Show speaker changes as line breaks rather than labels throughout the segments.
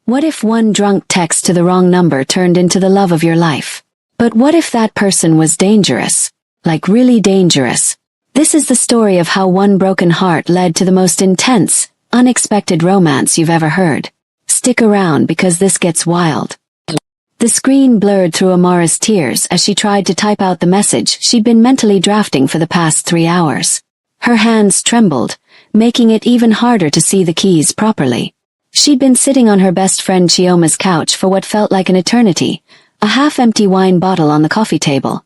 What if one drunk text to the wrong number turned into the love of your life? But what if that person was dangerous? Like really dangerous? This is the story of how one broken heart led to the most intense, unexpected romance you've ever heard. Stick around because this gets wild. The screen blurred through Amara's tears as she tried to type out the message she'd been mentally drafting for the past 3 hours. Her hands trembled, making it even harder to see the keys properly. She'd been sitting on her best friend Chioma's couch for what felt like an eternity, a half-empty wine bottle on the coffee table.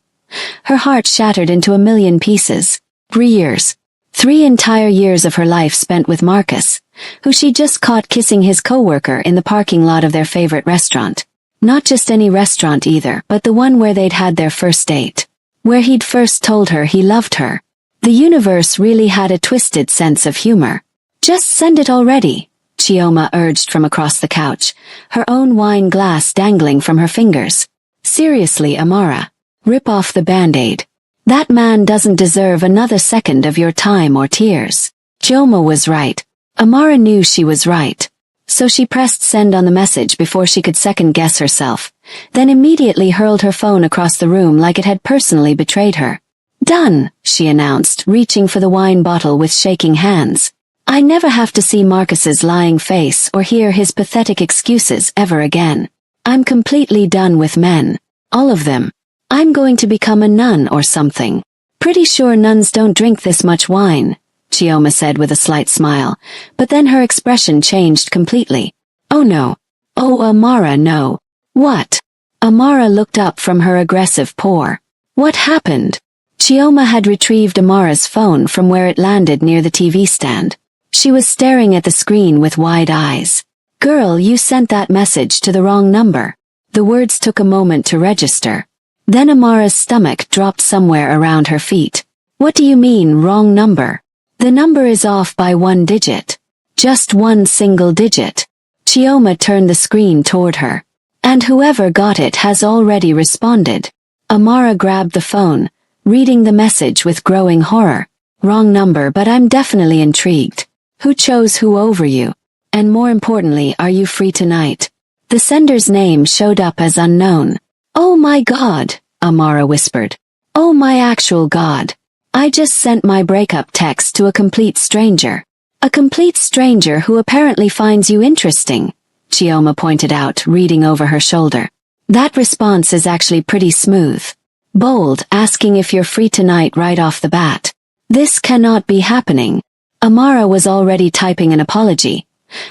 Her heart shattered into a million pieces. 3 years. 3 entire years of her life spent with Marcus, who she'd just caught kissing his coworker in the parking lot of their favorite restaurant. Not just any restaurant either, but the one where they'd had their first date. Where he'd first told her he loved her. The universe really had a twisted sense of humor. Just send it already, Chioma urged from across the couch, her own wine glass dangling from her fingers. Seriously, Amara. Rip off the Band-Aid. That man doesn't deserve another second of your time or tears. Chioma was right. Amara knew she was right. So she pressed send on the message before she could second-guess herself, then immediately hurled her phone across the room like it had personally betrayed her. Done, she announced, reaching for the wine bottle with shaking hands. I never have to see Marcus's lying face or hear his pathetic excuses ever again. I'm completely done with men. All of them. I'm going to become a nun or something. Pretty sure nuns don't drink this much wine, Chioma said with a slight smile, but then her expression changed completely. Oh no. Oh, Amara, no. What? Amara looked up from her aggressive pour. What happened? Chioma had retrieved Amara's phone from where it landed near the TV stand. She was staring at the screen with wide eyes. Girl, you sent that message to the wrong number. The words took a moment to register. Then Amara's stomach dropped somewhere around her feet. What do you mean, wrong number? The number is off by 1 digit. Just 1 single digit. Chioma turned the screen toward her. And whoever got it has already responded. Amara grabbed the phone, reading the message with growing horror. Wrong number, but I'm definitely intrigued. Who chose who over you? And more importantly, are you free tonight? The sender's name showed up as unknown. Oh my God, Amara whispered. Oh my actual God. I just sent my breakup text to a complete stranger. A complete stranger who apparently finds you interesting, Chioma pointed out, reading over her shoulder. That response is actually pretty smooth. Bold, asking if you're free tonight right off the bat. This cannot be happening. Amara was already typing an apology,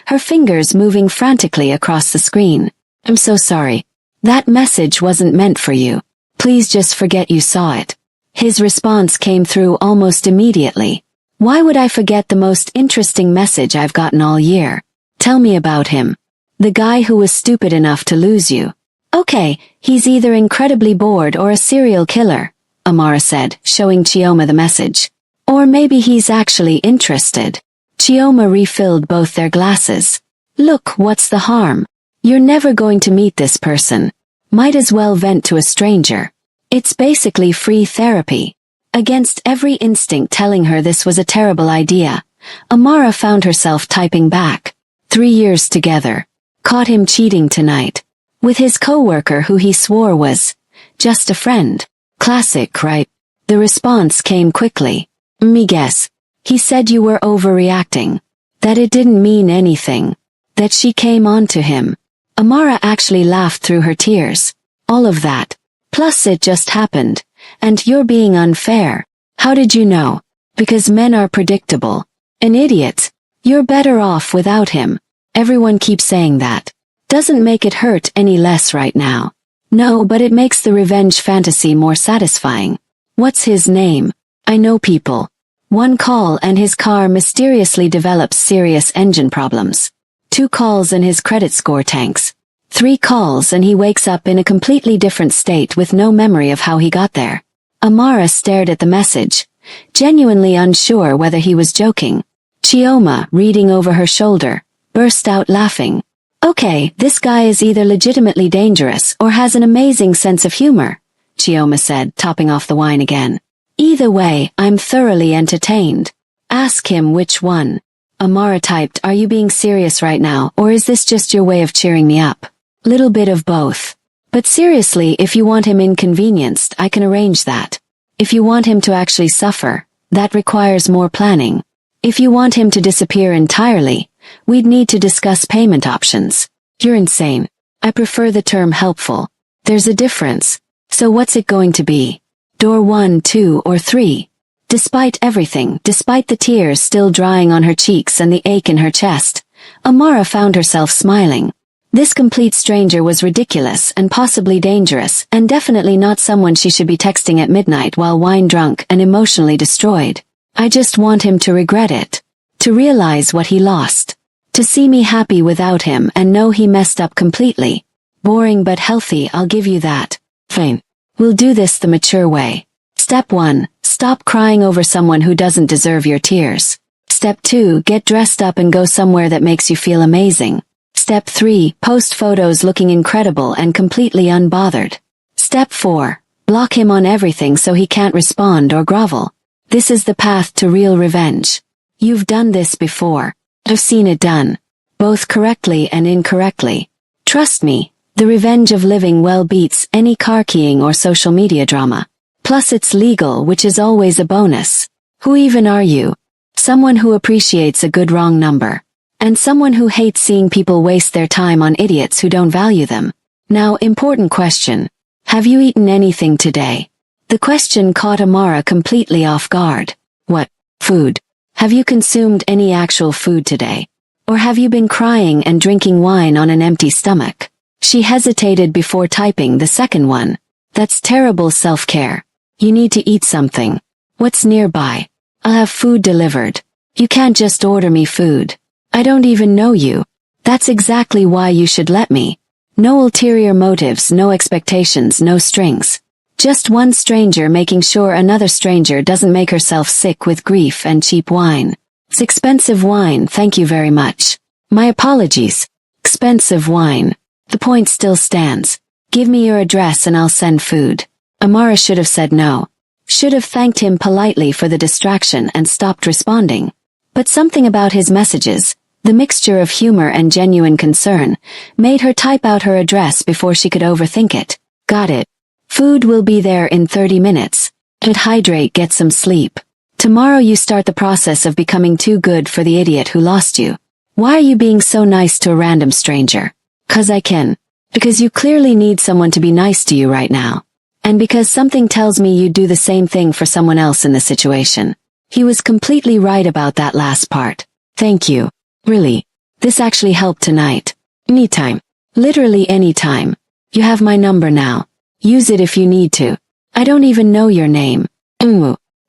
her fingers moving frantically across the screen. I'm so sorry. That message wasn't meant for you. Please just forget you saw it. His response came through almost immediately. Why would I forget the most interesting message I've gotten all year? Tell me about him. The guy who was stupid enough to lose you. Okay, he's either incredibly bored or a serial killer, Amara said, showing Chioma the message. Or maybe he's actually interested. Chioma refilled both their glasses. Look, what's the harm? You're never going to meet this person. Might as well vent to a stranger. It's basically free therapy. Against every instinct telling her this was a terrible idea, Amara found herself typing back. 3 years together. Caught him cheating tonight. With his coworker who he swore was just a friend. Classic, right? The response came quickly. Me guess. He said you were overreacting. That it didn't mean anything. That she came on to him. Amara actually laughed through her tears. All of that. Plus it just happened. And you're being unfair. How did you know? Because men are predictable. An idiot. You're better off without him. Everyone keeps saying that. Doesn't make it hurt any less right now. No, but it makes the revenge fantasy more satisfying. What's his name? I know people. 1 call and his car mysteriously develops serious engine problems. 2 calls and his credit score tanks. 3 calls and he wakes up in a completely different state with no memory of how he got there. Amara stared at the message, genuinely unsure whether he was joking. Chioma, reading over her shoulder, burst out laughing. Okay, this guy is either legitimately dangerous or has an amazing sense of humor, Chioma said, topping off the wine again. Either way, I'm thoroughly entertained. Ask him which one. Amara typed, "Are you being serious right now, or is this just your way of cheering me up?" Little bit of both. But seriously, if you want him inconvenienced, I can arrange that. If you want him to actually suffer, that requires more planning. If you want him to disappear entirely, we'd need to discuss payment options. You're insane. I prefer the term helpful. There's a difference. So what's it going to be? Door 1, 2, or 3? Despite everything, despite the tears still drying on her cheeks and the ache in her chest, Amara found herself smiling. This complete stranger was ridiculous and possibly dangerous, and definitely not someone she should be texting at midnight while wine-drunk and emotionally destroyed. I just want him to regret it. To realize what he lost. To see me happy without him and know he messed up completely. Boring but healthy, I'll give you that. Fine. We'll do this the mature way. Step 1. Stop crying over someone who doesn't deserve your tears. Step 2. Get dressed up and go somewhere that makes you feel amazing. Step 3. Post photos looking incredible and completely unbothered. Step 4. Block him on everything so he can't respond or grovel. This is the path to real revenge. You've done this before. I've seen it done. Both correctly and incorrectly. Trust me, the revenge of living well beats any car keying or social media drama. Plus it's legal, which is always a bonus. Who even are you? Someone who appreciates a good wrong number. And someone who hates seeing people waste their time on idiots who don't value them. Now, important question. Have you eaten anything today? The question caught Amara completely off guard. What? Food? Have you consumed any actual food today? Or have you been crying and drinking wine on an empty stomach? She hesitated before typing the second one. That's terrible self-care. You need to eat something. What's nearby? I'll have food delivered. You can't just order me food. I don't even know you. That's exactly why you should let me. No ulterior motives, no expectations, no strings. Just one stranger making sure another stranger doesn't make herself sick with grief and cheap wine. It's expensive wine, thank you very much. My apologies. Expensive wine. The point still stands. Give me your address and I'll send food. Amara should have said no. Should have thanked him politely for the distraction and stopped responding. But something about his messages, the mixture of humor and genuine concern, made her type out her address before she could overthink it. Got it. Food will be there in 30 minutes. But hydrate, get some sleep. Tomorrow you start the process of becoming too good for the idiot who lost you. Why are you being so nice to a random stranger? 'Cause I can. Because you clearly need someone to be nice to you right now. And because something tells me you'd do the same thing for someone else in this situation. He was completely right about that last part. Thank you. Really. This actually helped tonight. Anytime. Literally anytime. You have my number now. Use it if you need to. I don't even know your name.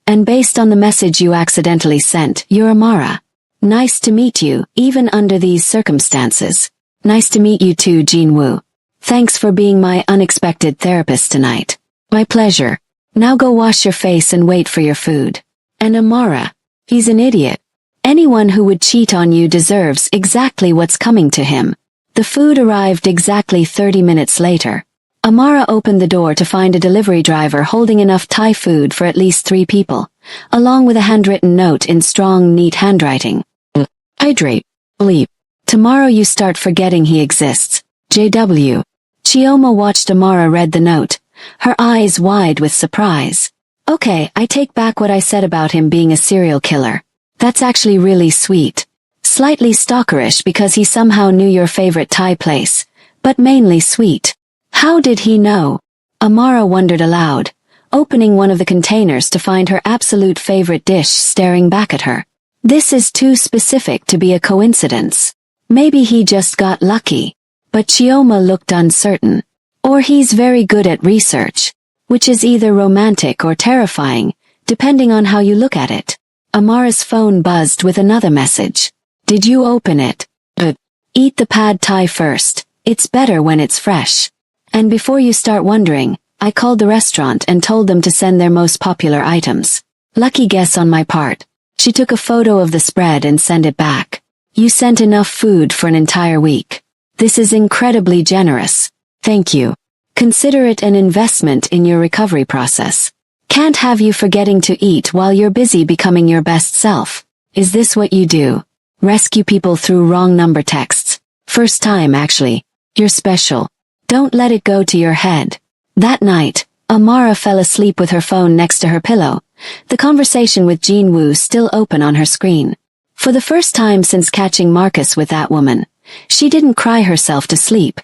And based on the message you accidentally sent, you're Amara. Nice to meet you, even under these circumstances. Nice to meet you too, Jean Wu. Thanks for being my unexpected therapist tonight. My pleasure. Now go wash your face and wait for your food. And Amara, he's an idiot. Anyone who would cheat on you deserves exactly what's coming to him. The food arrived exactly 30 minutes later. Amara opened the door to find a delivery driver holding enough Thai food for at least 3 people, along with a handwritten note in strong, neat handwriting. Hydrate. Sleep. Tomorrow you start forgetting he exists. JW. Chioma watched Amara read the note, her eyes wide with surprise. Okay, I take back what I said about him being a serial killer. That's actually really sweet. Slightly stalkerish because he somehow knew your favorite Thai place, but mainly sweet. How did he know? Amara wondered aloud, opening one of the containers to find her absolute favorite dish staring back at her. This is too specific to be a coincidence. Maybe he just got lucky. But Chioma looked uncertain. Or he's very good at research, which is either romantic or terrifying, depending on how you look at it. Amara's phone buzzed with another message. Did you open it? Eat the pad thai first. It's better when it's fresh. And before you start wondering, I called the restaurant and told them to send their most popular items. Lucky guess on my part. She took a photo of the spread and sent it back. You sent enough food for an entire week. This is incredibly generous. Thank you. Consider it an investment in your recovery process. Can't have you forgetting to eat while you're busy becoming your best self. Is this what you do? Rescue people through wrong number texts. First time actually. You're special. Don't let it go to your head. That night, Amara fell asleep with her phone next to her pillow, the conversation with Jean Woo still open on her screen. For the first time since catching Marcus with that woman, she didn't cry herself to sleep.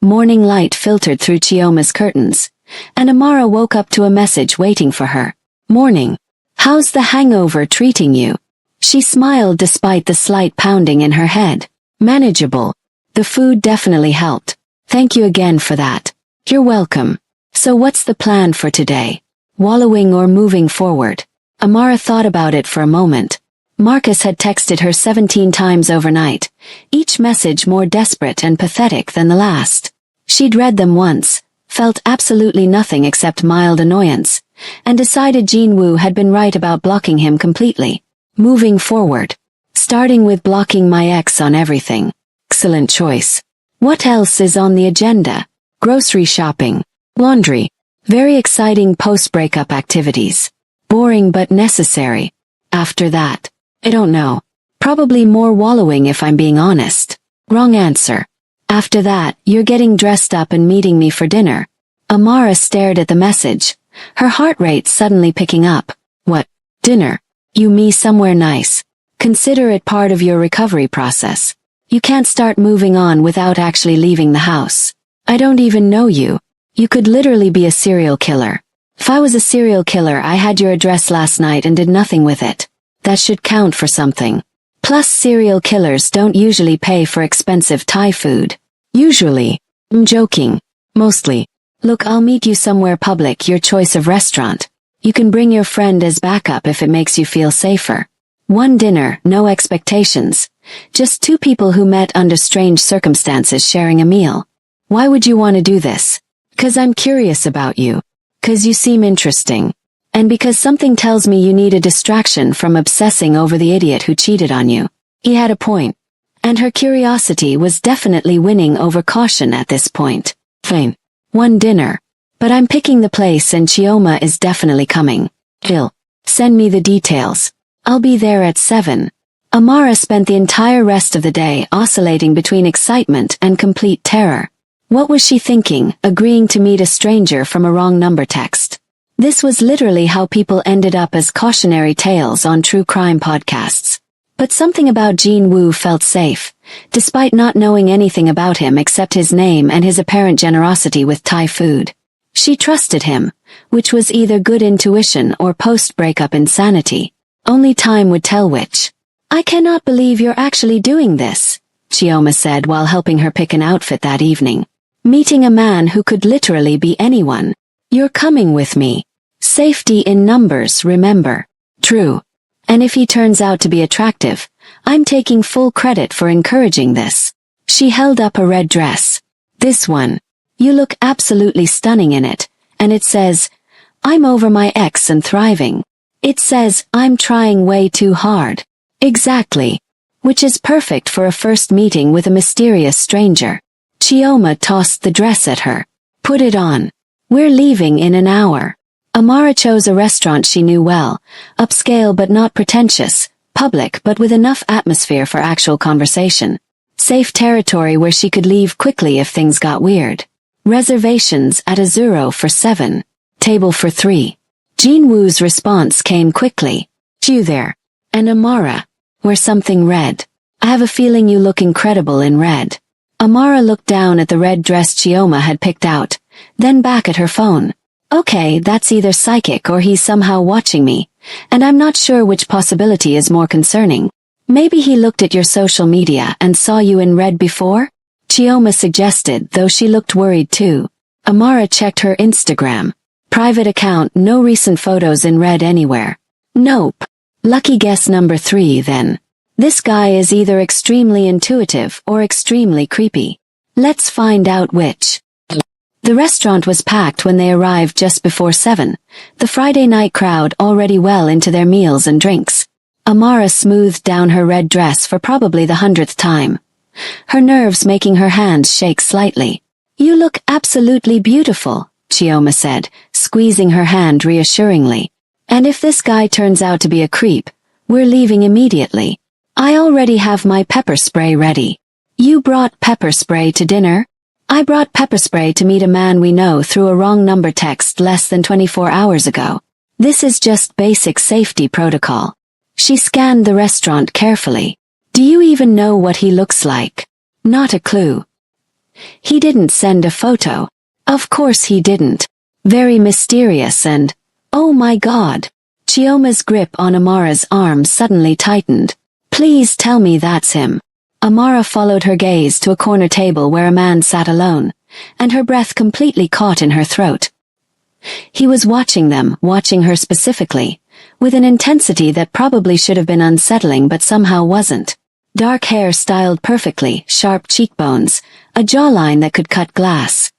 Morning light filtered through Chioma's curtains, and Amara woke up to a message waiting for her. Morning. How's the hangover treating you? She smiled despite the slight pounding in her head. Manageable. The food definitely helped. Thank you again for that. You're welcome. So what's the plan for today? Wallowing or moving forward? Amara thought about it for a moment. Marcus had texted her 17 times overnight, each message more desperate and pathetic than the last. She'd read them once, felt absolutely nothing except mild annoyance, and decided Jean Woo had been right about blocking him completely. Moving forward. Starting with blocking my ex on everything. Excellent choice. What else is on the agenda? Grocery shopping. Laundry. Very exciting post-breakup activities. Boring but necessary. After that, I don't know. Probably more wallowing if I'm being honest. Wrong answer. After that, you're getting dressed up and meeting me for dinner. Amara stared at the message, her heart rate suddenly picking up. What? Dinner? You me somewhere nice. Consider it part of your recovery process. You can't start moving on without actually leaving the house. I don't even know you. You could literally be a serial killer. If I was a serial killer, I had your address last night and did nothing with it. That should count for something. Plus, serial killers don't usually pay for expensive Thai food. Usually. I'm joking. Mostly. Look, I'll meet you somewhere public, your choice of restaurant. You can bring your friend as backup if it makes you feel safer. One dinner, no expectations. Just two people who met under strange circumstances sharing a meal. Why would you want to do this? 'Cause I'm curious about you. 'Cause you seem interesting. And because something tells me you need a distraction from obsessing over the idiot who cheated on you. He had a point. And her curiosity was definitely winning over caution at this point. Fine. One dinner. But I'm picking the place and Chioma is definitely coming. Jill. Send me the details. I'll be there at 7. Amara spent the entire rest of the day oscillating between excitement and complete terror. What was she thinking, agreeing to meet a stranger from a wrong number text? This was literally how people ended up as cautionary tales on true crime podcasts. But something about Jean Woo felt safe, despite not knowing anything about him except his name and his apparent generosity with Thai food. She trusted him, which was either good intuition or post-breakup insanity. Only time would tell which. I cannot believe you're actually doing this, Chioma said while helping her pick an outfit that evening. Meeting a man who could literally be anyone. You're coming with me. Safety in numbers, remember. True. And if he turns out to be attractive, I'm taking full credit for encouraging this. She held up a red dress. This one. You look absolutely stunning in it, and it says, I'm over my ex and thriving. It says, I'm trying way too hard. Exactly. Which is perfect for a first meeting with a mysterious stranger. Chioma tossed the dress at her. Put it on. We're leaving in an hour. Amara chose a restaurant she knew well, upscale but not pretentious, public but with enough atmosphere for actual conversation. Safe territory where she could leave quickly if things got weird. Reservations at Azuro for 7. Table for 3. Jean Woo's response came quickly. You there. And Amara. Wear something red. I have a feeling you look incredible in red. Amara looked down at the red dress Chioma had picked out, then back at her phone. Okay, that's either psychic or he's somehow watching me, and I'm not sure which possibility is more concerning. Maybe he looked at your social media and saw you in red before? Chioma suggested, though she looked worried too. Amara checked her Instagram. Private account, no recent photos in red anywhere. Nope. Lucky guess number 3 then. This guy is either extremely intuitive or extremely creepy. Let's find out which. The restaurant was packed when they arrived just before 7, the Friday night crowd already well into their meals and drinks. Amara smoothed down her red dress for probably the 100th time, her nerves making her hands shake slightly. You look absolutely beautiful, Chioma said, squeezing her hand reassuringly. And if this guy turns out to be a creep, we're leaving immediately. I already have my pepper spray ready. You brought pepper spray to dinner? I brought pepper spray to meet a man we know through a wrong number text less than 24 hours ago. This is just basic safety protocol. She scanned the restaurant carefully. Do you even know what he looks like? Not a clue. He didn't send a photo. Of course he didn't. Very mysterious and, oh my God. Chioma's grip on Amara's arm suddenly tightened. Please tell me that's him. Amara followed her gaze to a corner table where a man sat alone, and her breath completely caught in her throat. He was watching them, watching her specifically, with an intensity that probably should have been unsettling but somehow wasn't. Dark hair styled perfectly, sharp cheekbones, a jawline that could cut glass.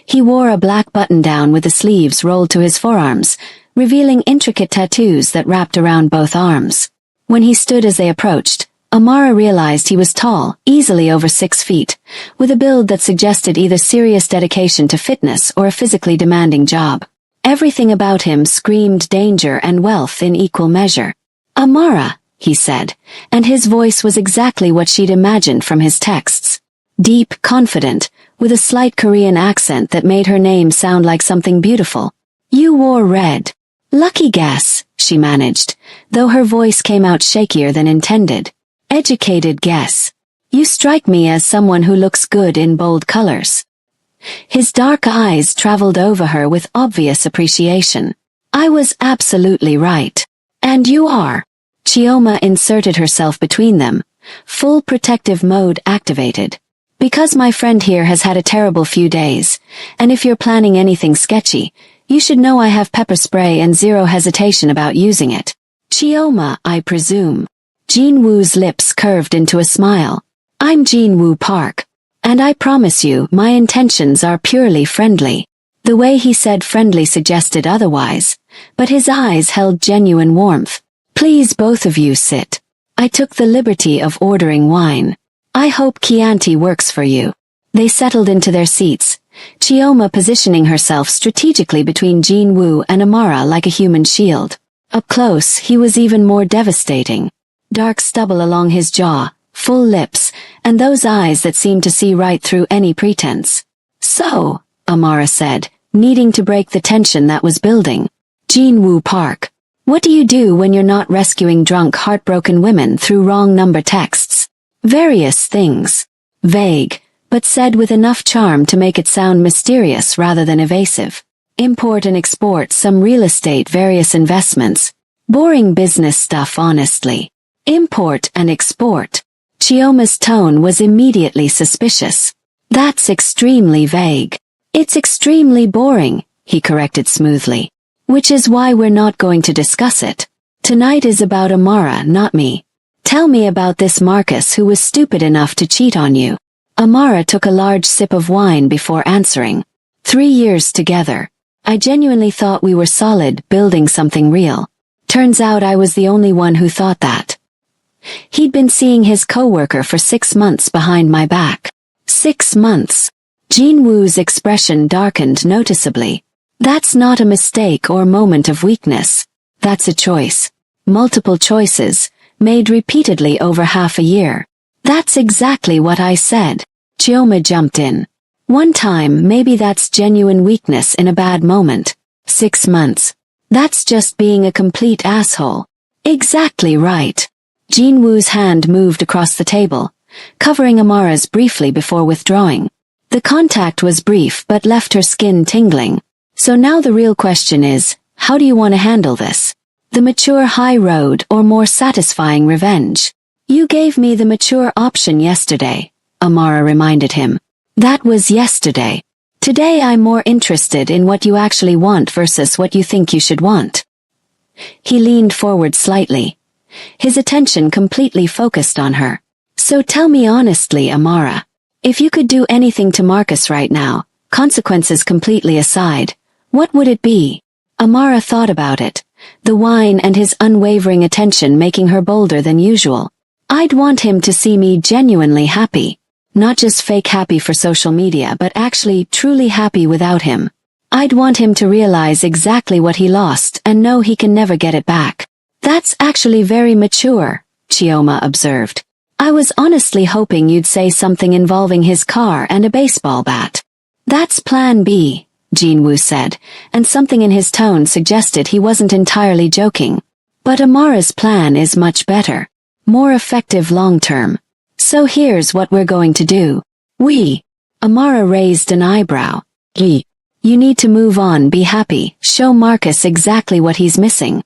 He wore a black button-down with the sleeves rolled to his forearms, revealing intricate tattoos that wrapped around both arms. When he stood as they approached, Amara realized he was tall, easily over 6 feet, with a build that suggested either serious dedication to fitness or a physically demanding job. Everything about him screamed danger and wealth in equal measure. Amara, he said, and his voice was exactly what she'd imagined from his texts. Deep, confident, with a slight Korean accent that made her name sound like something beautiful. You wore red. Lucky guess, she managed, though her voice came out shakier than intended. Educated guess. You strike me as someone who looks good in bold colors. His dark eyes traveled over her with obvious appreciation. I was absolutely right. And you are. Chioma inserted herself between them, full protective mode activated. Because my friend here has had a terrible few days, and if you're planning anything sketchy, you should know I have pepper spray and zero hesitation about using it. Chioma, I presume. Jean Woo's lips curved into a smile. I'm Jean Woo Park. And I promise you, my intentions are purely friendly. The way he said friendly suggested otherwise, but his eyes held genuine warmth. Please both of you sit. I took the liberty of ordering wine. I hope Chianti works for you. They settled into their seats, Chioma positioning herself strategically between Jean Woo and Amara like a human shield. Up close, he was even more devastating. Dark stubble along his jaw, full lips, and those eyes that seemed to see right through any pretense. So, Amara said, needing to break the tension that was building. Jean Woo Park. What do you do when you're not rescuing drunk, heartbroken women through wrong number texts? Various things. Vague, but said with enough charm to make it sound mysterious rather than evasive. Import and export some real estate, various investments. Boring business stuff, honestly. Import and export. Chioma's tone was immediately suspicious. That's extremely vague. It's extremely boring, he corrected smoothly. Which is why we're not going to discuss it. Tonight is about Amara, not me. Tell me about this Marcus who was stupid enough to cheat on you. Amara took a large sip of wine before answering. 3 years together. I genuinely thought we were solid, building something real. Turns out I was the only one who thought that. He'd been seeing his coworker for 6 months behind my back. 6 months. Jean Woo's expression darkened noticeably. That's not a mistake or moment of weakness. That's a choice. Multiple choices, made repeatedly over half a year. That's exactly what I said. Chioma jumped in. One time, maybe that's genuine weakness in a bad moment. 6 months. That's just being a complete asshole. Exactly right. Jean Woo's hand moved across the table, covering Amara's briefly before withdrawing. The contact was brief but left her skin tingling. So now the real question is, how do you want to handle this? The mature high road or more satisfying revenge? You gave me the mature option yesterday, Amara reminded him. That was yesterday. Today I'm more interested in what you actually want versus what you think you should want. He leaned forward slightly, his attention completely focused on her. So tell me honestly, Amara, if you could do anything to Marcus right now, consequences completely aside, what would it be? Amara thought about it, the wine and his unwavering attention making her bolder than usual. I'd want him to see me genuinely happy. Not just fake happy for social media but actually truly happy without him. I'd want him to realize exactly what he lost and know he can never get it back. That's actually very mature, Chioma observed. I was honestly hoping you'd say something involving his car and a baseball bat. That's plan B, Jinwoo said, and something in his tone suggested he wasn't entirely joking. But Amara's plan is much better. More effective long-term. So here's what we're going to do. Amara raised an eyebrow. You need to move on, be happy, show Marcus exactly what he's missing.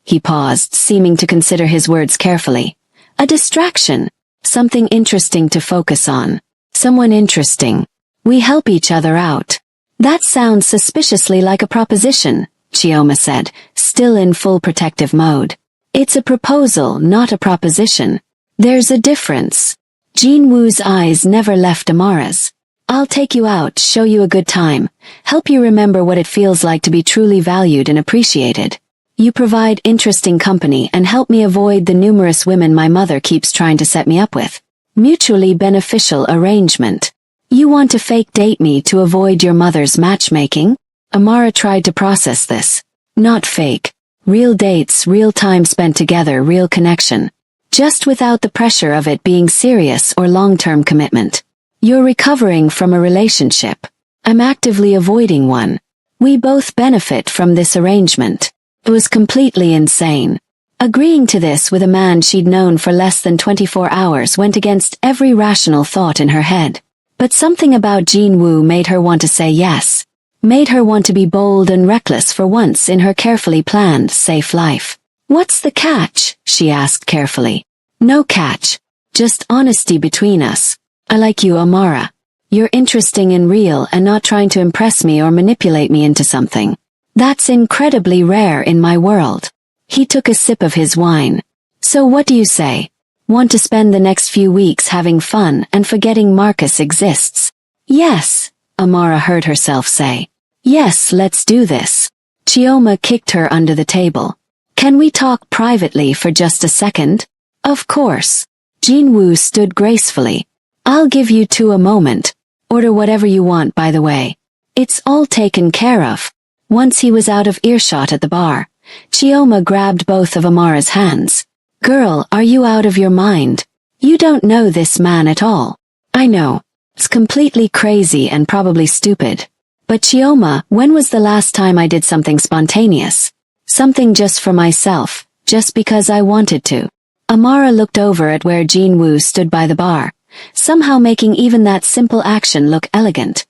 He paused, seeming to consider his words carefully. A distraction. Something interesting to focus on. Someone interesting. We help each other out. That sounds suspiciously like a proposition, Chioma said, still in full protective mode. It's a proposal, not a proposition. There's a difference. Jinwoo's eyes never left Amara's. I'll take you out, show you a good time, help you remember what it feels like to be truly valued and appreciated. You provide interesting company and help me avoid the numerous women my mother keeps trying to set me up with. Mutually beneficial arrangement. You want to fake date me to avoid your mother's matchmaking? Amara tried to process this. Not fake. Real dates, real time spent together, real connection. Just without the pressure of it being serious or long-term commitment. You're recovering from a relationship. I'm actively avoiding one. We both benefit from this arrangement. It was completely insane. Agreeing to this with a man she'd known for less than 24 hours went against every rational thought in her head. But something about Jinwoo made her want to say yes. Made her want to be bold and reckless for once in her carefully planned, safe life. What's the catch? She asked carefully. No catch. Just honesty between us. I like you, Amara. You're interesting and real and not trying to impress me or manipulate me into something. That's incredibly rare in my world. He took a sip of his wine. So what do you say? Want to spend the next few weeks having fun and forgetting Marcus exists? Yes, Amara heard herself say. Yes, let's do this. Chioma kicked her under the table. Can we talk privately for just a second? Of course. Jinwoo stood gracefully. I'll give you two a moment. Order whatever you want, by the way. It's all taken care of. Once he was out of earshot at the bar, Chioma grabbed both of Amara's hands. Girl, are you out of your mind? You don't know this man at all. I know. It's completely crazy and probably stupid. But Chioma, when was the last time I did something spontaneous? Something just for myself, just because I wanted to. Amara looked over at where Jinwoo stood by the bar, somehow making even that simple action look elegant.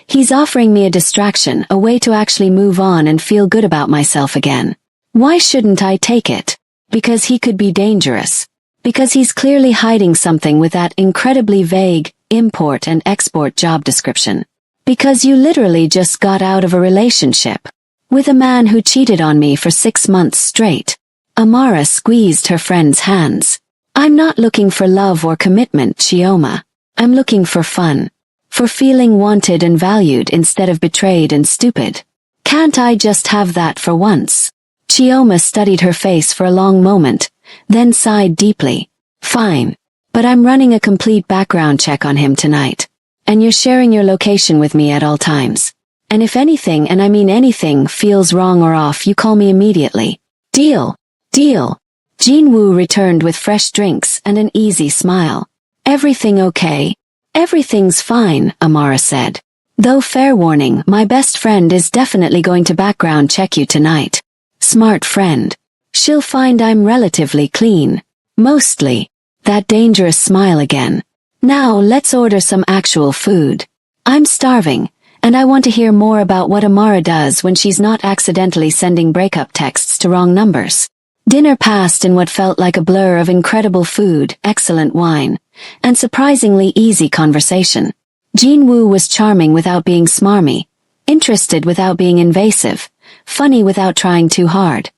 He's offering me a distraction, a way to actually move on and feel good about myself again. Why shouldn't I take it? Because he could be dangerous. Because he's clearly hiding something with that incredibly vague, import and export job description. Because you literally just got out of a relationship. With a man who cheated on me for 6 months straight. Amara squeezed her friend's hands. I'm not looking for love or commitment, Chioma. I'm looking for fun. For feeling wanted and valued instead of betrayed and stupid. Can't I just have that for once? Chioma studied her face for a long moment, then sighed deeply. Fine. But I'm running a complete background check on him tonight. And you're sharing your location with me at all times. And if anything, and I mean anything, feels wrong or off, you call me immediately. Deal. Deal. Jinwoo returned with fresh drinks and an easy smile. Everything okay? Everything's fine, Amara said. Though fair warning, my best friend is definitely going to background check you tonight. Smart friend. She'll find I'm relatively clean. Mostly. That dangerous smile again. Now let's order some actual food. I'm starving, and I want to hear more about what Amara does when she's not accidentally sending breakup texts to wrong numbers. Dinner passed in what felt like a blur of incredible food, excellent wine, and surprisingly easy conversation. Jinwoo was charming without being smarmy, interested without being invasive, funny without trying too hard.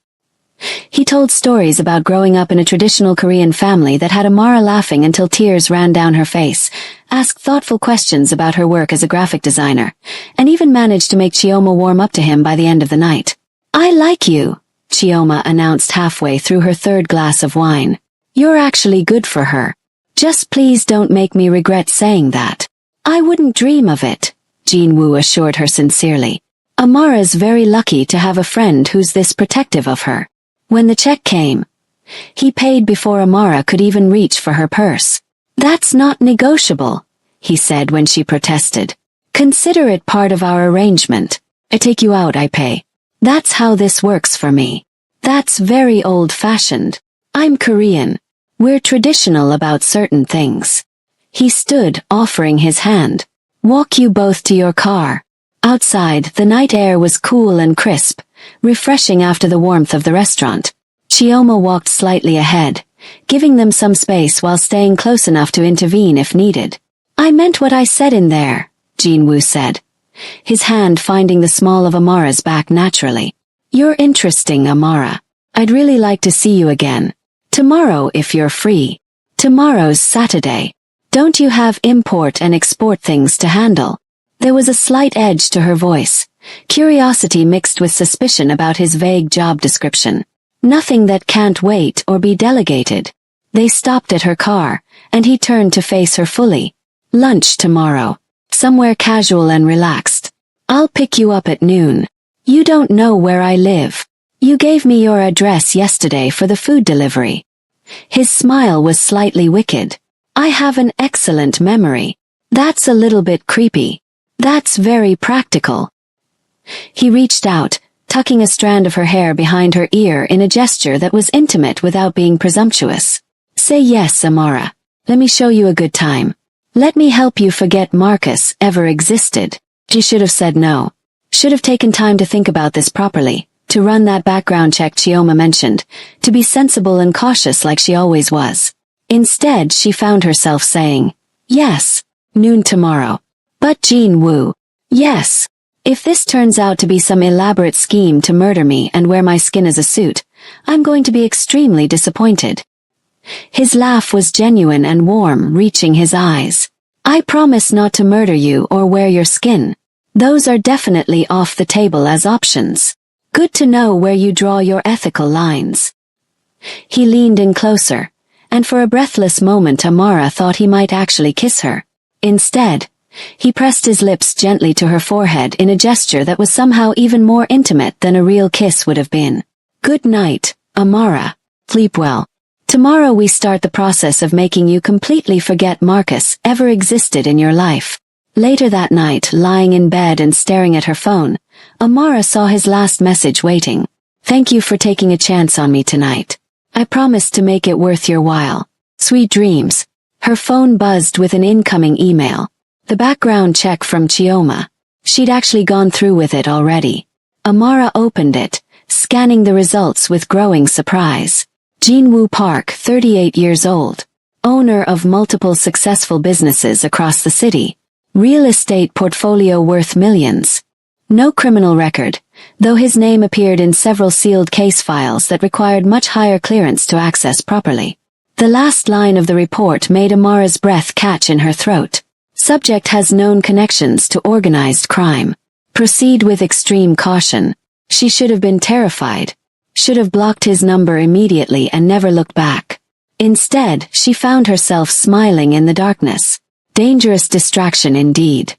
He told stories about growing up in a traditional Korean family that had Amara laughing until tears ran down her face, asked thoughtful questions about her work as a graphic designer, and even managed to make Chioma warm up to him by the end of the night. I like you, Chioma announced halfway through her third glass of wine. You're actually good for her. Just please don't make me regret saying that. I wouldn't dream of it, Jinwoo assured her sincerely. Amara's very lucky to have a friend who's this protective of her. When the check came, He paid before Amara could even reach for her purse. "That's not negotiable," he said when she protested. "Consider it part of our arrangement. I take you out, I pay. That's how this works for me. That's very old-fashioned. I'm Korean. We're traditional about certain things." He stood, offering his hand. "Walk you both to your car." Outside, the night air was cool and crisp, refreshing after the warmth of the restaurant. Chioma walked slightly ahead, giving them some space while staying close enough to intervene if needed. "I meant what I said in there," Jinwoo said, his hand finding the small of Amara's back naturally. "You're interesting, Amara. I'd really like to see you again. Tomorrow if you're free. Tomorrow's Saturday. Don't you have import and export things to handle?" There was a slight edge to her voice, curiosity mixed with suspicion about his vague job description. "Nothing that can't wait or be delegated." They stopped at her car, and he turned to face her fully. "Lunch tomorrow. Somewhere casual and relaxed. I'll pick you up at noon. You don't know where I live. You gave me your address yesterday for the food delivery." His smile was slightly wicked. "I have an excellent memory. That's a little bit creepy. That's very practical." He reached out, tucking a strand of her hair behind her ear in a gesture that was intimate without being presumptuous. "Say yes, Amara. Let me show you a good time. Let me help you forget Marcus ever existed." She should have said no. Should have taken time to think about this properly, to run that background check Chioma mentioned, to be sensible and cautious like she always was. Instead, she found herself saying, "Yes, noon tomorrow." "But Jinwoo." "Yes. If this turns out to be some elaborate scheme to murder me and wear my skin as a suit, I'm going to be extremely disappointed." His laugh was genuine and warm, reaching his eyes. "I promise not to murder you or wear your skin. Those are definitely off the table as options. Good to know where you draw your ethical lines." He leaned in closer, and for a breathless moment Amara thought he might actually kiss her. Instead, he pressed his lips gently to her forehead in a gesture that was somehow even more intimate than a real kiss would have been. "Good night, Amara. Sleep well. Tomorrow we start the process of making you completely forget Marcus ever existed in your life." Later that night, lying in bed and staring at her phone, Amara saw his last message waiting. "Thank you for taking a chance on me tonight. I promise to make it worth your while. Sweet dreams." Her phone buzzed with an incoming email. The background check from Chioma. She'd actually gone through with it already. Amara opened it, scanning the results with growing surprise. Jinwoo Park, 38 years old. Owner of multiple successful businesses across the city. Real estate portfolio worth millions. No criminal record, though his name appeared in several sealed case files that required much higher clearance to access properly. The last line of the report made Amara's breath catch in her throat. Subject has known connections to organized crime. Proceed with extreme caution. She should have been terrified. Should have blocked his number immediately and never looked back. Instead, she found herself smiling in the darkness. Dangerous distraction indeed.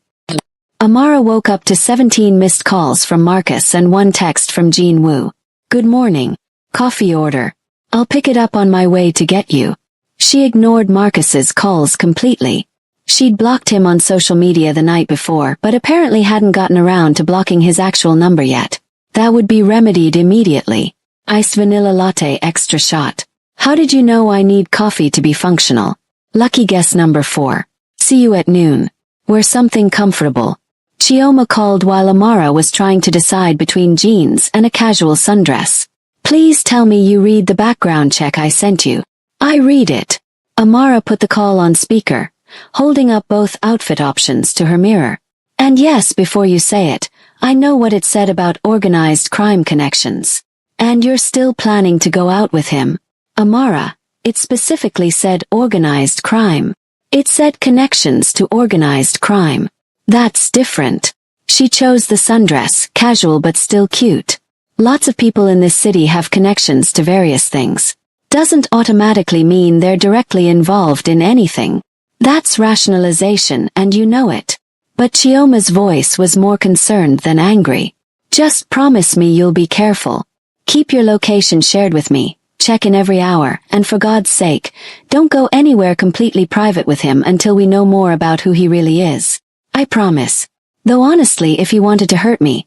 Amara woke up to 17 missed calls from Marcus and one text from Jinwoo. "Good morning. Coffee order. I'll pick it up on my way to get you." She ignored Marcus's calls completely. She'd blocked him on social media the night before, but apparently hadn't gotten around to blocking his actual number yet. That would be remedied immediately. Iced vanilla latte extra shot. "How did you know I need coffee to be functional?" Lucky guess number 4. "See you at noon. Wear something comfortable." Chioma called while Amara was trying to decide between jeans and a casual sundress. "Please tell me you read the background check I sent you." "I read it." Amara put the call on speaker, holding up both outfit options to her mirror. "And yes, before you say it, I know what it said about organized crime connections. And you're still planning to go out with him." "Amara, it specifically said organized crime. It said connections to organized crime. That's different." She chose the sundress, casual but still cute. Lots of people in this city have connections to various things. Doesn't automatically mean they're directly involved in anything. That's rationalization and you know it. But Chioma's voice was more concerned than angry. "Just promise me you'll be careful. Keep your location shared with me, check in every hour, and for God's sake, don't go anywhere completely private with him until we know more about who he really is. I promise. Though honestly, if he wanted to hurt me,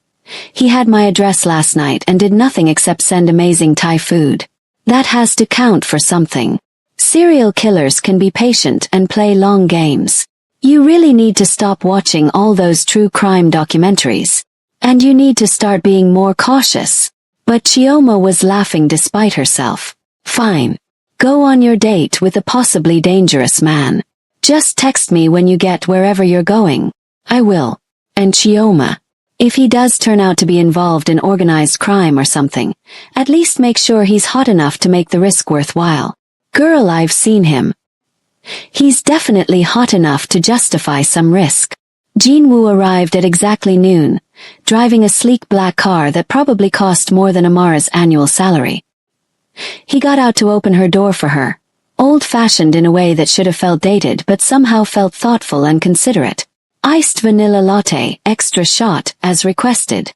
he had my address last night and did nothing except send amazing Thai food. That has to count for something. Serial killers can be patient and play long games. You really need to stop watching all those true crime documentaries. And you need to start being more cautious. But Chioma was laughing despite herself. Fine. Go on your date with a possibly dangerous man. Just text me when you get wherever you're going. I will. And Chioma, if he does turn out to be involved in organized crime or something, at least make sure he's hot enough to make the risk worthwhile. Girl, I've seen him. He's definitely hot enough to justify some risk. Jinwoo arrived at exactly noon, driving a sleek black car that probably cost more than Amara's annual salary. He got out to open her door for her, old-fashioned in a way that should have felt dated but somehow felt thoughtful and considerate. Iced vanilla latte, extra shot, as requested.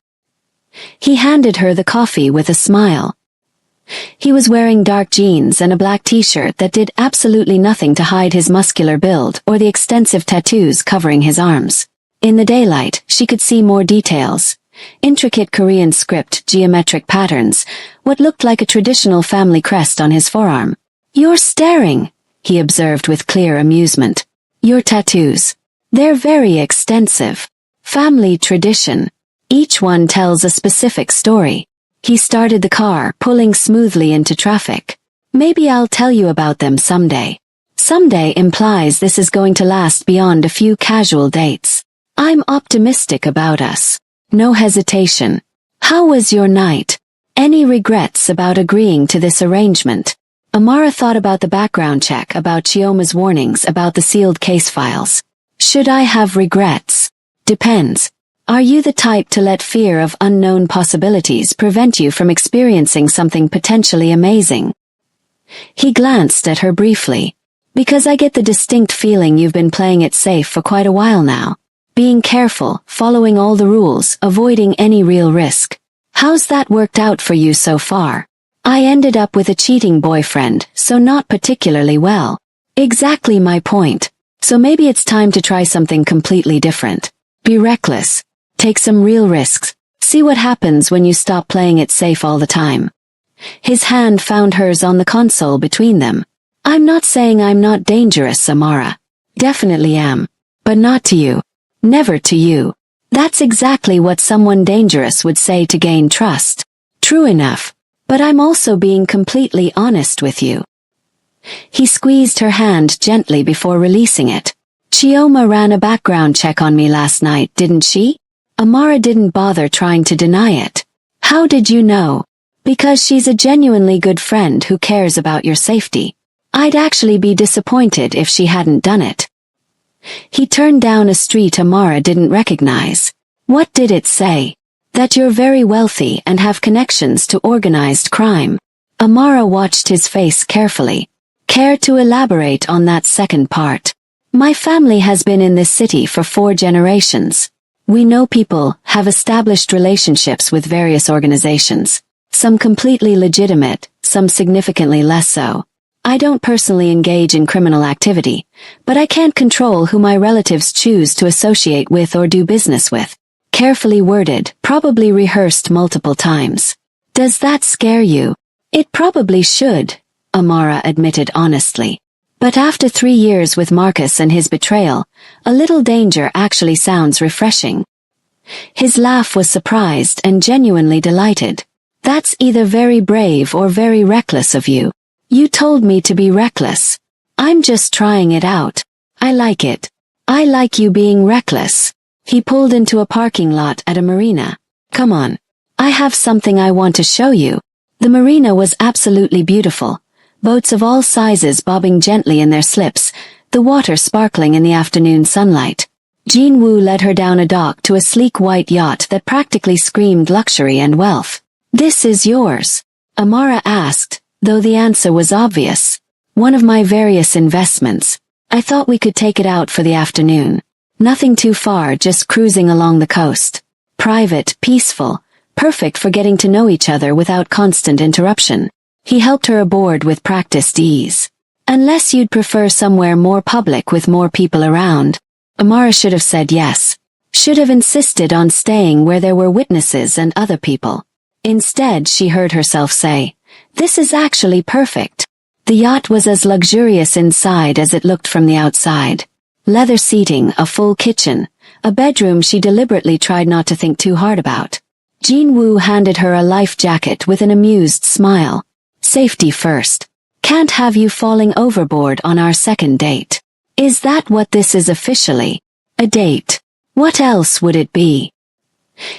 He handed her the coffee with a smile. He was wearing dark jeans and a black t-shirt that did absolutely nothing to hide his muscular build or the extensive tattoos covering his arms. In the daylight, she could see more details. Intricate Korean script geometric patterns, what looked like a traditional family crest on his forearm. "You're staring," he observed with clear amusement. "Your tattoos. They're very extensive. Family tradition. Each one tells a specific story." He started the car, pulling smoothly into traffic. "Maybe I'll tell you about them someday." Someday implies this is going to last beyond a few casual dates. "I'm optimistic about us." No hesitation. "How was your night? Any regrets about agreeing to this arrangement?" Amara thought about the background check, about Chioma's warnings, about the sealed case files. Should I have regrets? Depends. Are you the type to let fear of unknown possibilities prevent you from experiencing something potentially amazing? He glanced at her briefly. "Because I get the distinct feeling you've been playing it safe for quite a while now. Being careful, following all the rules, avoiding any real risk. How's that worked out for you so far?" "I ended up with a cheating boyfriend, so not particularly well." "Exactly my point. So maybe it's time to try something completely different. Be reckless. Take some real risks. See what happens when you stop playing it safe all the time." His hand found hers on the console between them. "I'm not saying I'm not dangerous, Amara. Definitely am. But not to you. Never to you. That's exactly what someone dangerous would say to gain trust." "True enough. But I'm also being completely honest with you." He squeezed her hand gently before releasing it. "Chioma ran a background check on me last night, didn't she?" Amara didn't bother trying to deny it. "How did you know?" "Because she's a genuinely good friend who cares about your safety. I'd actually be disappointed if she hadn't done it." He turned down a street Amara didn't recognize. "What did it say?" "That you're very wealthy and have connections to organized crime." Amara watched his face carefully. "Care to elaborate on that second part?" "My family has been in this city for 4 generations. We know people, have established relationships with various organizations. Some completely legitimate, some significantly less so. I don't personally engage in criminal activity, but I can't control who my relatives choose to associate with or do business with." Carefully worded, probably rehearsed multiple times. "Does that scare you?" "It probably should," Amara admitted honestly. "But after 3 years with Marcus and his betrayal, a little danger actually sounds refreshing." His laugh was surprised and genuinely delighted. "That's either very brave or very reckless of you." "You told me to be reckless. I'm just trying it out. I like it. I like you being reckless." He pulled into a parking lot at a marina. "Come on. I have something I want to show you." The marina was absolutely beautiful. Boats of all sizes bobbing gently in their slips, the water sparkling in the afternoon sunlight. Jinwoo led her down a dock to a sleek white yacht that practically screamed luxury and wealth. "This is yours?" Amara asked, though the answer was obvious. "One of my various investments. I thought we could take it out for the afternoon. Nothing too far, just cruising along the coast. Private, peaceful, perfect for getting to know each other without constant interruption." He helped her aboard with practiced ease. Unless you'd prefer somewhere more public with more people around. Amara should have said yes. Should have insisted on staying where there were witnesses and other people. Instead, she heard herself say, "This is actually perfect." The yacht was as luxurious inside as it looked from the outside. Leather seating, a full kitchen, a bedroom she deliberately tried not to think too hard about. Jean Wu handed her a life jacket with an amused smile. "Safety first. Can't have you falling overboard on our second date. Is that what this is officially? A date? What else would it be?"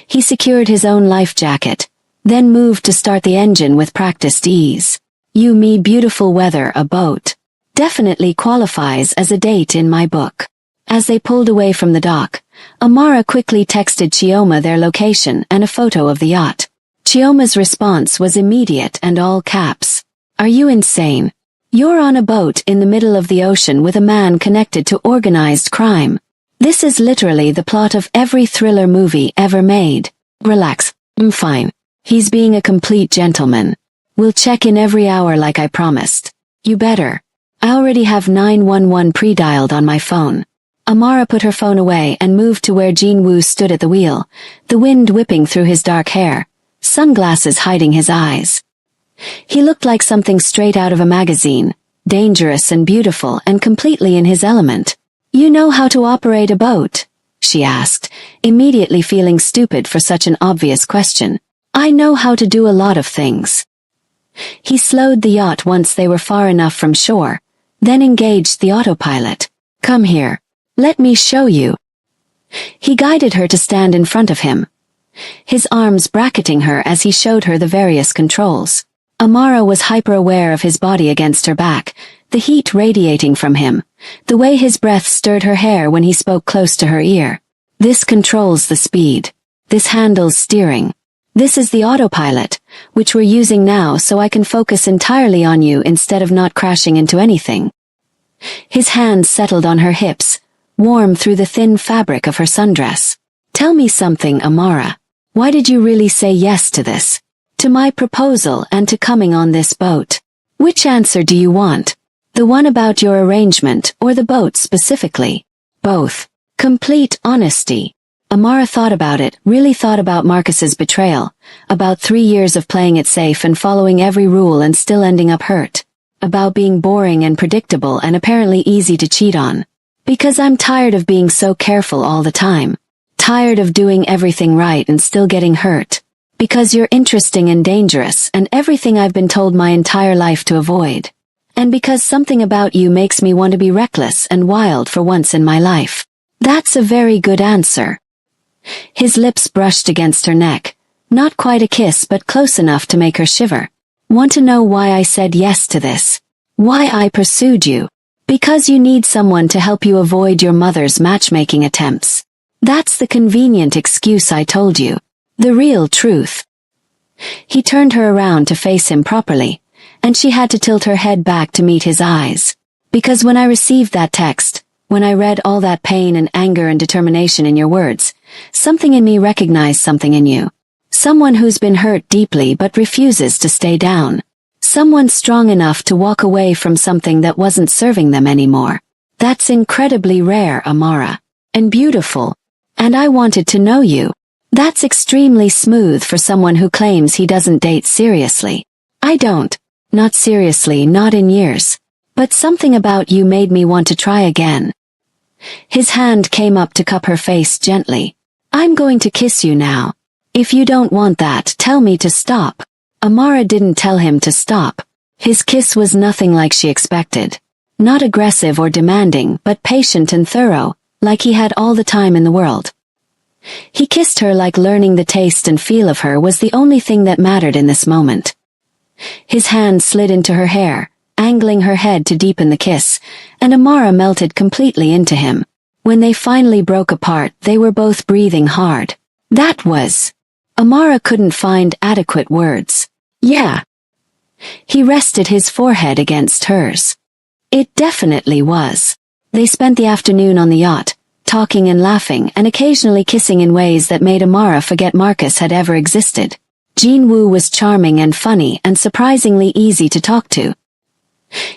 He secured his own life jacket, then moved to start the engine with practiced ease. "You me beautiful weather a boat. Definitely qualifies as a date in my book." As they pulled away from the dock, Amara quickly texted Chioma their location and a photo of the yacht. Chioma's response was immediate and all caps. "Are you insane? You're on a boat in the middle of the ocean with a man connected to organized crime. This is literally the plot of every thriller movie ever made." "Relax, I'm fine. He's being a complete gentleman. We'll check in every hour like I promised." "You better. I already have 911 pre-dialed on my phone." Amara put her phone away and moved to where Jean Wu stood at the wheel, the wind whipping through his dark hair, sunglasses hiding his eyes. He looked like something straight out of a magazine, dangerous and beautiful and completely in his element. "You know how to operate a boat?" she asked, immediately feeling stupid for such an obvious question. "I know how to do a lot of things." He slowed the yacht once they were far enough from shore, then engaged the autopilot. "Come here. Let me show you." He guided her to stand in front of him, his arms bracketing her as he showed her the various controls. Amara was hyper-aware of his body against her back, the heat radiating from him, the way his breath stirred her hair when he spoke close to her ear. "This controls the speed. This handles steering. This is the autopilot, which we're using now so I can focus entirely on you instead of not crashing into anything." His hands settled on her hips, warm through the thin fabric of her sundress. "Tell me something, Amara. Why did you really say yes to this? To my proposal and to coming on this boat? Which answer do you want? The one about your arrangement or the boat specifically?" "Both. Complete honesty." Amara thought about it, really thought about Marcus's betrayal, about 3 years of playing it safe and following every rule and still ending up hurt, about being boring and predictable and apparently easy to cheat on. "Because I'm tired of being so careful all the time. Tired of doing everything right and still getting hurt. Because you're interesting and dangerous and everything I've been told my entire life to avoid. And because something about you makes me want to be reckless and wild for once in my life." "That's a very good answer." His lips brushed against her neck, not quite a kiss but close enough to make her shiver. "Want to know why I said yes to this? Why I pursued you? Because you need someone to help you avoid your mother's matchmaking attempts. That's the convenient excuse I told you. The real truth." He turned her around to face him properly, and she had to tilt her head back to meet his eyes. "Because when I received that text, when I read all that pain and anger and determination in your words, something in me recognized something in you. Someone who's been hurt deeply but refuses to stay down. Someone strong enough to walk away from something that wasn't serving them anymore. That's incredibly rare, Amara. And beautiful. And I wanted to know you. That's extremely smooth for someone who claims he doesn't date seriously. I don't. Not seriously, not in years. But something about you made me want to try again." His hand came up to cup her face gently. "I'm going to kiss you now. If you don't want that, tell me to stop." Amara didn't tell him to stop. His kiss was nothing like she expected. Not aggressive or demanding, but patient and thorough, like he had all the time in the world. He kissed her like learning the taste and feel of her was the only thing that mattered in this moment. His hand slid into her hair, angling her head to deepen the kiss, and Amara melted completely into him. When they finally broke apart, they were both breathing hard. That was... Amara couldn't find adequate words. Yeah. He rested his forehead against hers. It definitely was. They spent the afternoon on the yacht, talking and laughing and occasionally kissing in ways that made Amara forget Marcus had ever existed. Jin-woo was charming and funny and surprisingly easy to talk to.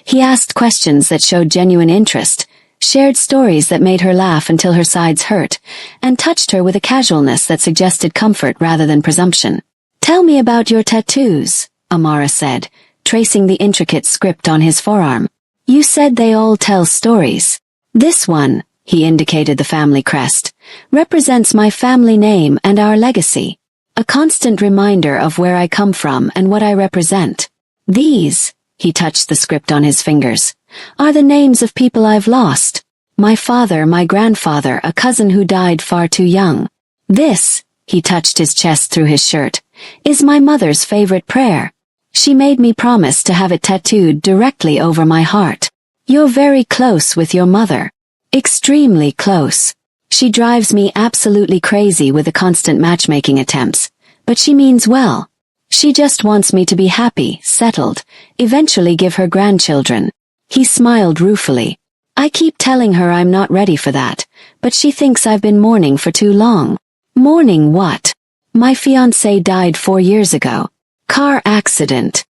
He asked questions that showed genuine interest, shared stories that made her laugh until her sides hurt, and touched her with a casualness that suggested comfort rather than presumption. "Tell me about your tattoos," Amara said, tracing the intricate script on his forearm. "You said they all tell stories. This one," he indicated the family crest, "represents my family name and our legacy. A constant reminder of where I come from and what I represent. These," he touched the script on his fingers, "are the names of people I've lost. My father, my grandfather, a cousin who died far too young. This," he touched his chest through his shirt, "is my mother's favorite prayer. She made me promise to have it tattooed directly over my heart. You're very close with your mother. Extremely close. She drives me absolutely crazy with the constant matchmaking attempts, but she means well. She just wants me to be happy, settled, eventually give her grandchildren." He smiled ruefully. "I keep telling her I'm not ready for that, but she thinks I've been mourning for too long." "Mourning what?" "My fiancé died 4 years ago. Car accident."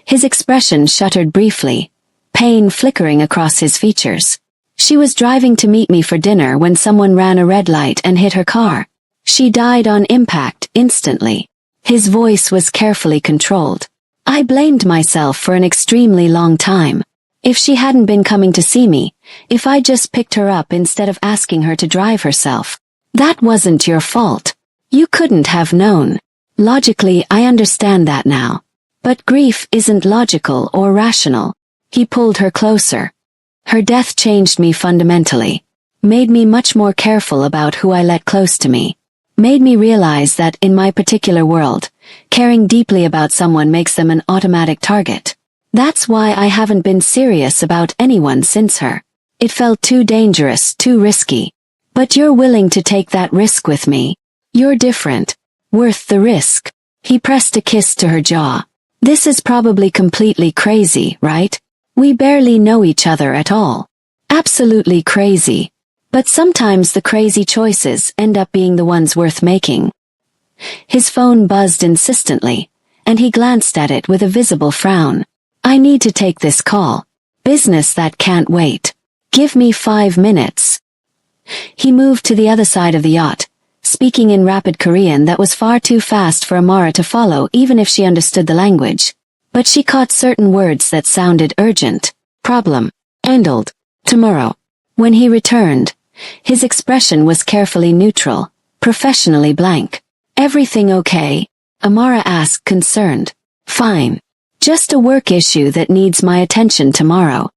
His expression shuttered briefly, pain flickering across his features. "She was driving to meet me for dinner when someone ran a red light and hit her car. She died on impact, instantly." His voice was carefully controlled. "I blamed myself for an extremely long time. If she hadn't been coming to see me, if I just picked her up instead of asking her to drive herself, that wasn't your fault. You couldn't have known. Logically, I understand that now. But grief isn't logical or rational." He pulled her closer. "Her death changed me fundamentally. Made me much more careful about who I let close to me. Made me realize that in my particular world, caring deeply about someone makes them an automatic target. That's why I haven't been serious about anyone since her. It felt too dangerous, too risky. But you're willing to take that risk with me. You're different. Worth the risk." He pressed a kiss to her jaw. "This is probably completely crazy, right? We barely know each other at all. Absolutely crazy. But sometimes the crazy choices end up being the ones worth making." His phone buzzed insistently, and he glanced at it with a visible frown. "I need to take this call. Business that can't wait. Give me 5 minutes." He moved to the other side of the yacht, speaking in rapid Korean that was far too fast for Amara to follow even if she understood the language. But she caught certain words that sounded urgent. "Problem. Handled. Tomorrow." When he returned, his expression was carefully neutral, professionally blank. "Everything okay?" Amara asked, concerned. "Fine. Just a work issue that needs my attention tomorrow."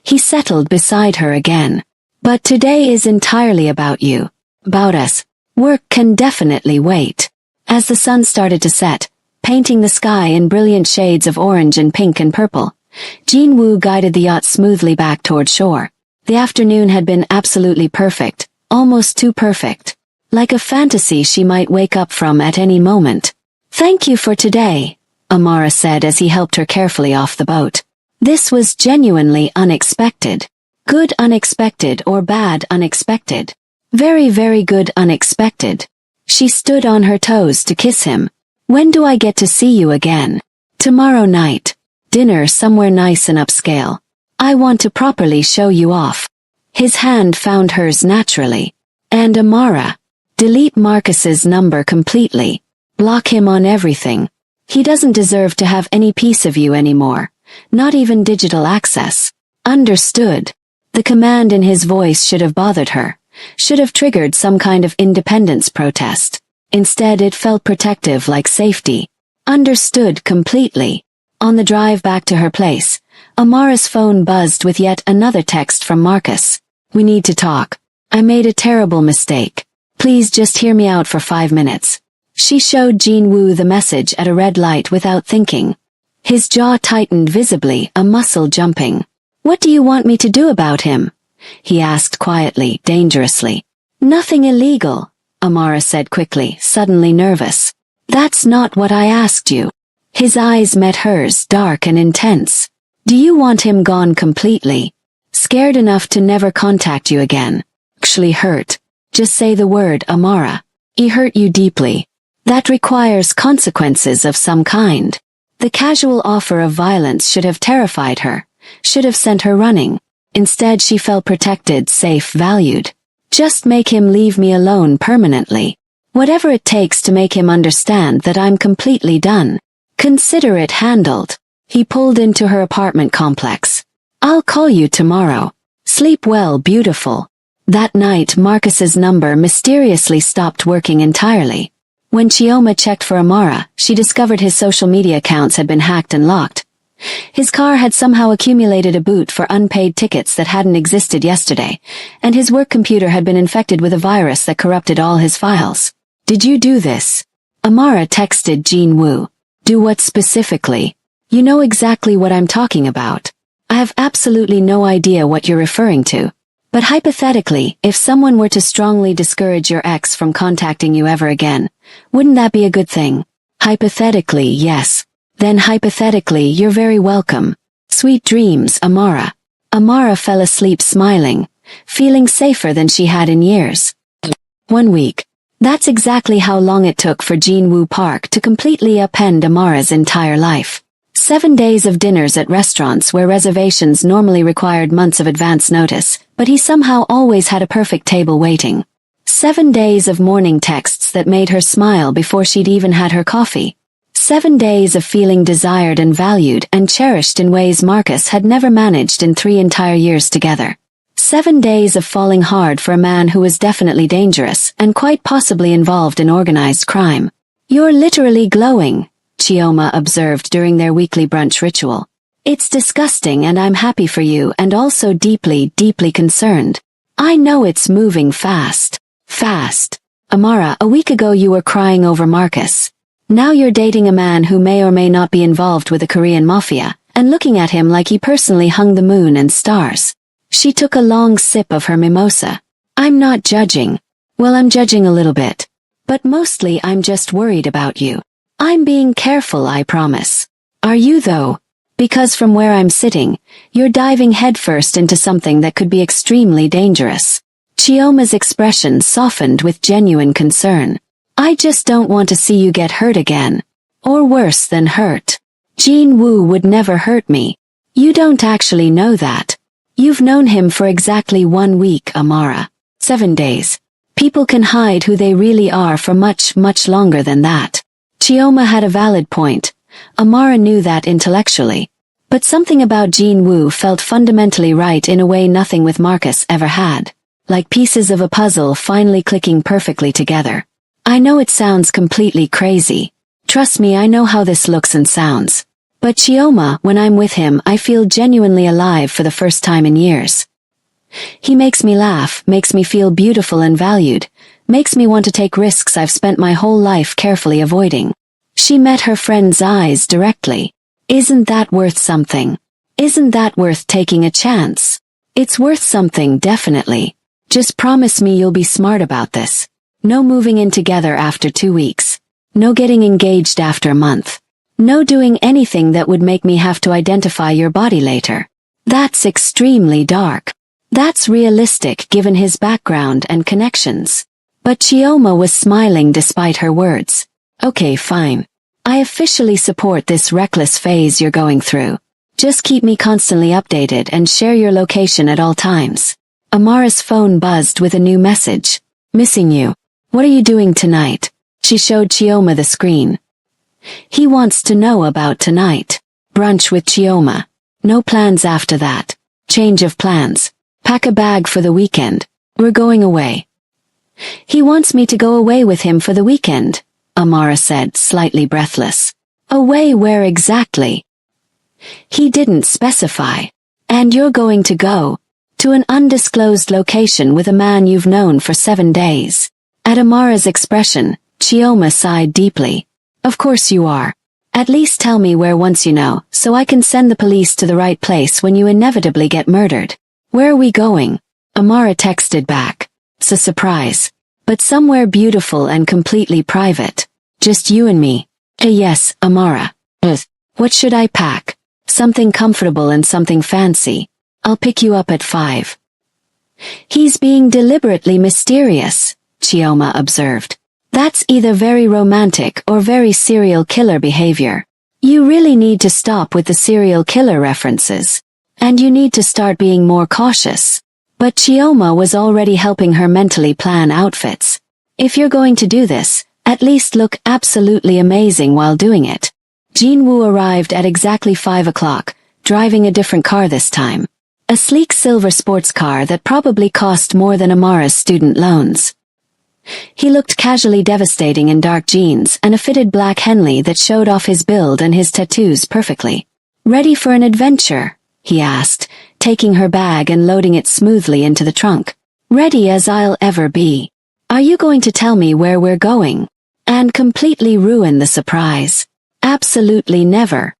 He settled beside her again. "But today is entirely about you. About us. Work can definitely wait." As the sun started to set, painting the sky in brilliant shades of orange and pink and purple, Jin-woo guided the yacht smoothly back toward shore. The afternoon had been absolutely perfect, almost too perfect. Like a fantasy she might wake up from at any moment. "Thank you for today," Amara said as he helped her carefully off the boat. "This was genuinely unexpected. Good unexpected or bad unexpected. Very, very good unexpected." She stood on her toes to kiss him. "When do I get to see you again?" "Tomorrow night. Dinner somewhere nice and upscale. I want to properly show you off." His hand found hers naturally. "And Amara, delete Marcus's number completely. Block him on everything. He doesn't deserve to have any piece of you anymore, not even digital access. Understood?" The command in his voice should have bothered her, should have triggered some kind of independence protest. Instead it felt protective, like safety. Understood completely. On the drive back to her place, Amara's phone buzzed with yet another text from Marcus. "We need to talk. I made a terrible mistake. Please just hear me out for 5 minutes." She showed Jin-woo the message at a red light without thinking. His jaw tightened visibly, a muscle jumping. "What do you want me to do about him?" he asked quietly, dangerously. "Nothing illegal," Amara said quickly, suddenly nervous. "That's not what I asked you." His eyes met hers, dark and intense. "Do you want him gone completely? Scared enough to never contact you again? Actually hurt? Just say the word, Amara. He hurt you deeply. That requires consequences of some kind. The casual offer of violence should have terrified her, should have sent her running. Instead she felt protected, safe, valued. Just make him leave me alone permanently. Whatever it takes to make him understand that I'm completely done. Consider it handled. He pulled into her apartment complex. I'll call you tomorrow. Sleep well, beautiful. That night Marcus's number mysteriously stopped working entirely. When Chioma checked for Amara, she discovered his social media accounts had been hacked and locked. His car had somehow accumulated a boot for unpaid tickets that hadn't existed yesterday, and his work computer had been infected with a virus that corrupted all his files. Did you do this? Amara texted Jin Woo. Do what specifically? You know exactly what I'm talking about. I have absolutely no idea what you're referring to. But hypothetically, if someone were to strongly discourage your ex from contacting you ever again, wouldn't that be a good thing? Hypothetically, yes. Then hypothetically, you're very welcome. Sweet dreams, Amara. Amara fell asleep smiling, feeling safer than she had in years. 1 week. That's exactly how long it took for Jinwoo Park to completely upend Amara's entire life. 7 days of dinners at restaurants where reservations normally required months of advance notice, but he somehow always had a perfect table waiting. 7 days of morning texts that made her smile before she'd even had her coffee. 7 days of feeling desired and valued and cherished in ways Marcus had never managed in 3 entire years together. 7 days of falling hard for a man who was definitely dangerous and quite possibly involved in organized crime. You're literally glowing, Chioma observed during their weekly brunch ritual. It's disgusting and I'm happy for you and also deeply, deeply concerned. I know it's moving fast. Fast. Amara, a week ago you were crying over Marcus. Now you're dating a man who may or may not be involved with the Korean Mafia, and looking at him like he personally hung the moon and stars. She took a long sip of her mimosa. I'm not judging. Well, I'm judging a little bit. But mostly I'm just worried about you. I'm being careful, I promise. Are you though? Because from where I'm sitting, you're diving headfirst into something that could be extremely dangerous. Chioma's expression softened with genuine concern. I just don't want to see you get hurt again. Or worse than hurt. Jin Woo would never hurt me. You don't actually know that. You've known him for exactly 1 week, Amara. 7 days. People can hide who they really are for much, much longer than that. Chioma had a valid point. Amara knew that intellectually. But something about Jin Woo felt fundamentally right in a way nothing with Marcus ever had. Like pieces of a puzzle finally clicking perfectly together. I know it sounds completely crazy. Trust me, I know how this looks and sounds. But Chioma, when I'm with him, I feel genuinely alive for the first time in years. He makes me laugh, makes me feel beautiful and valued, makes me want to take risks I've spent my whole life carefully avoiding. She met her friend's eyes directly. Isn't that worth something? Isn't that worth taking a chance? It's worth something, definitely. Just promise me you'll be smart about this. No moving in together after 2 weeks. No getting engaged after a month. No doing anything that would make me have to identify your body later. That's extremely dark. That's realistic given his background and connections. But Chioma was smiling despite her words. Okay, fine. I officially support this reckless phase you're going through. Just keep me constantly updated and share your location at all times. Amara's phone buzzed with a new message. Missing you. What are you doing tonight? She showed Chioma the screen. He wants to know about tonight. Brunch with Chioma. No plans after that. Change of plans. Pack a bag for the weekend. We're going away. He wants me to go away with him for the weekend, Amara said, slightly breathless. Away where exactly? He didn't specify. And you're going to go to an undisclosed location with a man you've known for 7 days. At Amara's expression, Chioma sighed deeply. Of course you are. At least tell me where once you know, so I can send the police to the right place when you inevitably get murdered. Where are we going? Amara texted back. It's a surprise. But somewhere beautiful and completely private. Just you and me. Yes, Amara. What should I pack? Something comfortable and something fancy. I'll pick you up at 5. He's being deliberately mysterious, Chioma observed. That's either very romantic or very serial killer behavior. You really need to stop with the serial killer references. And you need to start being more cautious. But Chioma was already helping her mentally plan outfits. If you're going to do this, at least look absolutely amazing while doing it. Jinwoo arrived at exactly 5 o'clock, driving a different car this time. A sleek silver sports car that probably cost more than Amara's student loans. He looked casually devastating in dark jeans and a fitted black Henley that showed off his build and his tattoos perfectly. "Ready for an adventure?" he asked, taking her bag and loading it smoothly into the trunk. "Ready as I'll ever be. Are you going to tell me where we're going? And completely ruin the surprise?" "Absolutely never."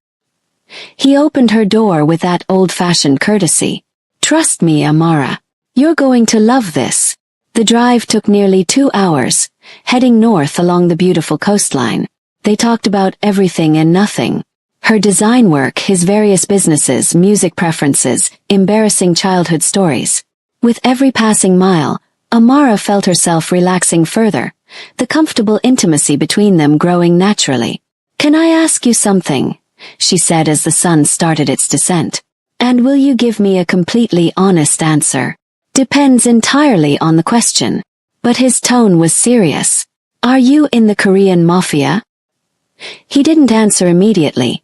He opened her door with that old-fashioned courtesy. "Trust me, Amara. You're going to love this." The drive took nearly 2 hours, heading north along the beautiful coastline. They talked about everything and nothing. Her design work, his various businesses, music preferences, embarrassing childhood stories. With every passing mile, Amara felt herself relaxing further, the comfortable intimacy between them growing naturally. "Can I ask you something?" she said as the sun started its descent. "And will you give me a completely honest answer?" "Depends entirely on the question." But his tone was serious. "Are you in the Korean Mafia?" He didn't answer immediately,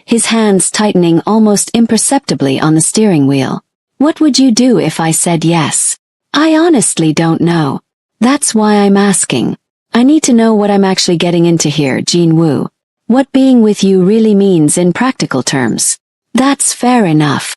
his hands tightening almost imperceptibly on the steering wheel. "What would you do if I said yes?" "I honestly don't know. That's why I'm asking. I need to know what I'm actually getting into here, Jinwoo. What being with you really means in practical terms." "That's fair enough."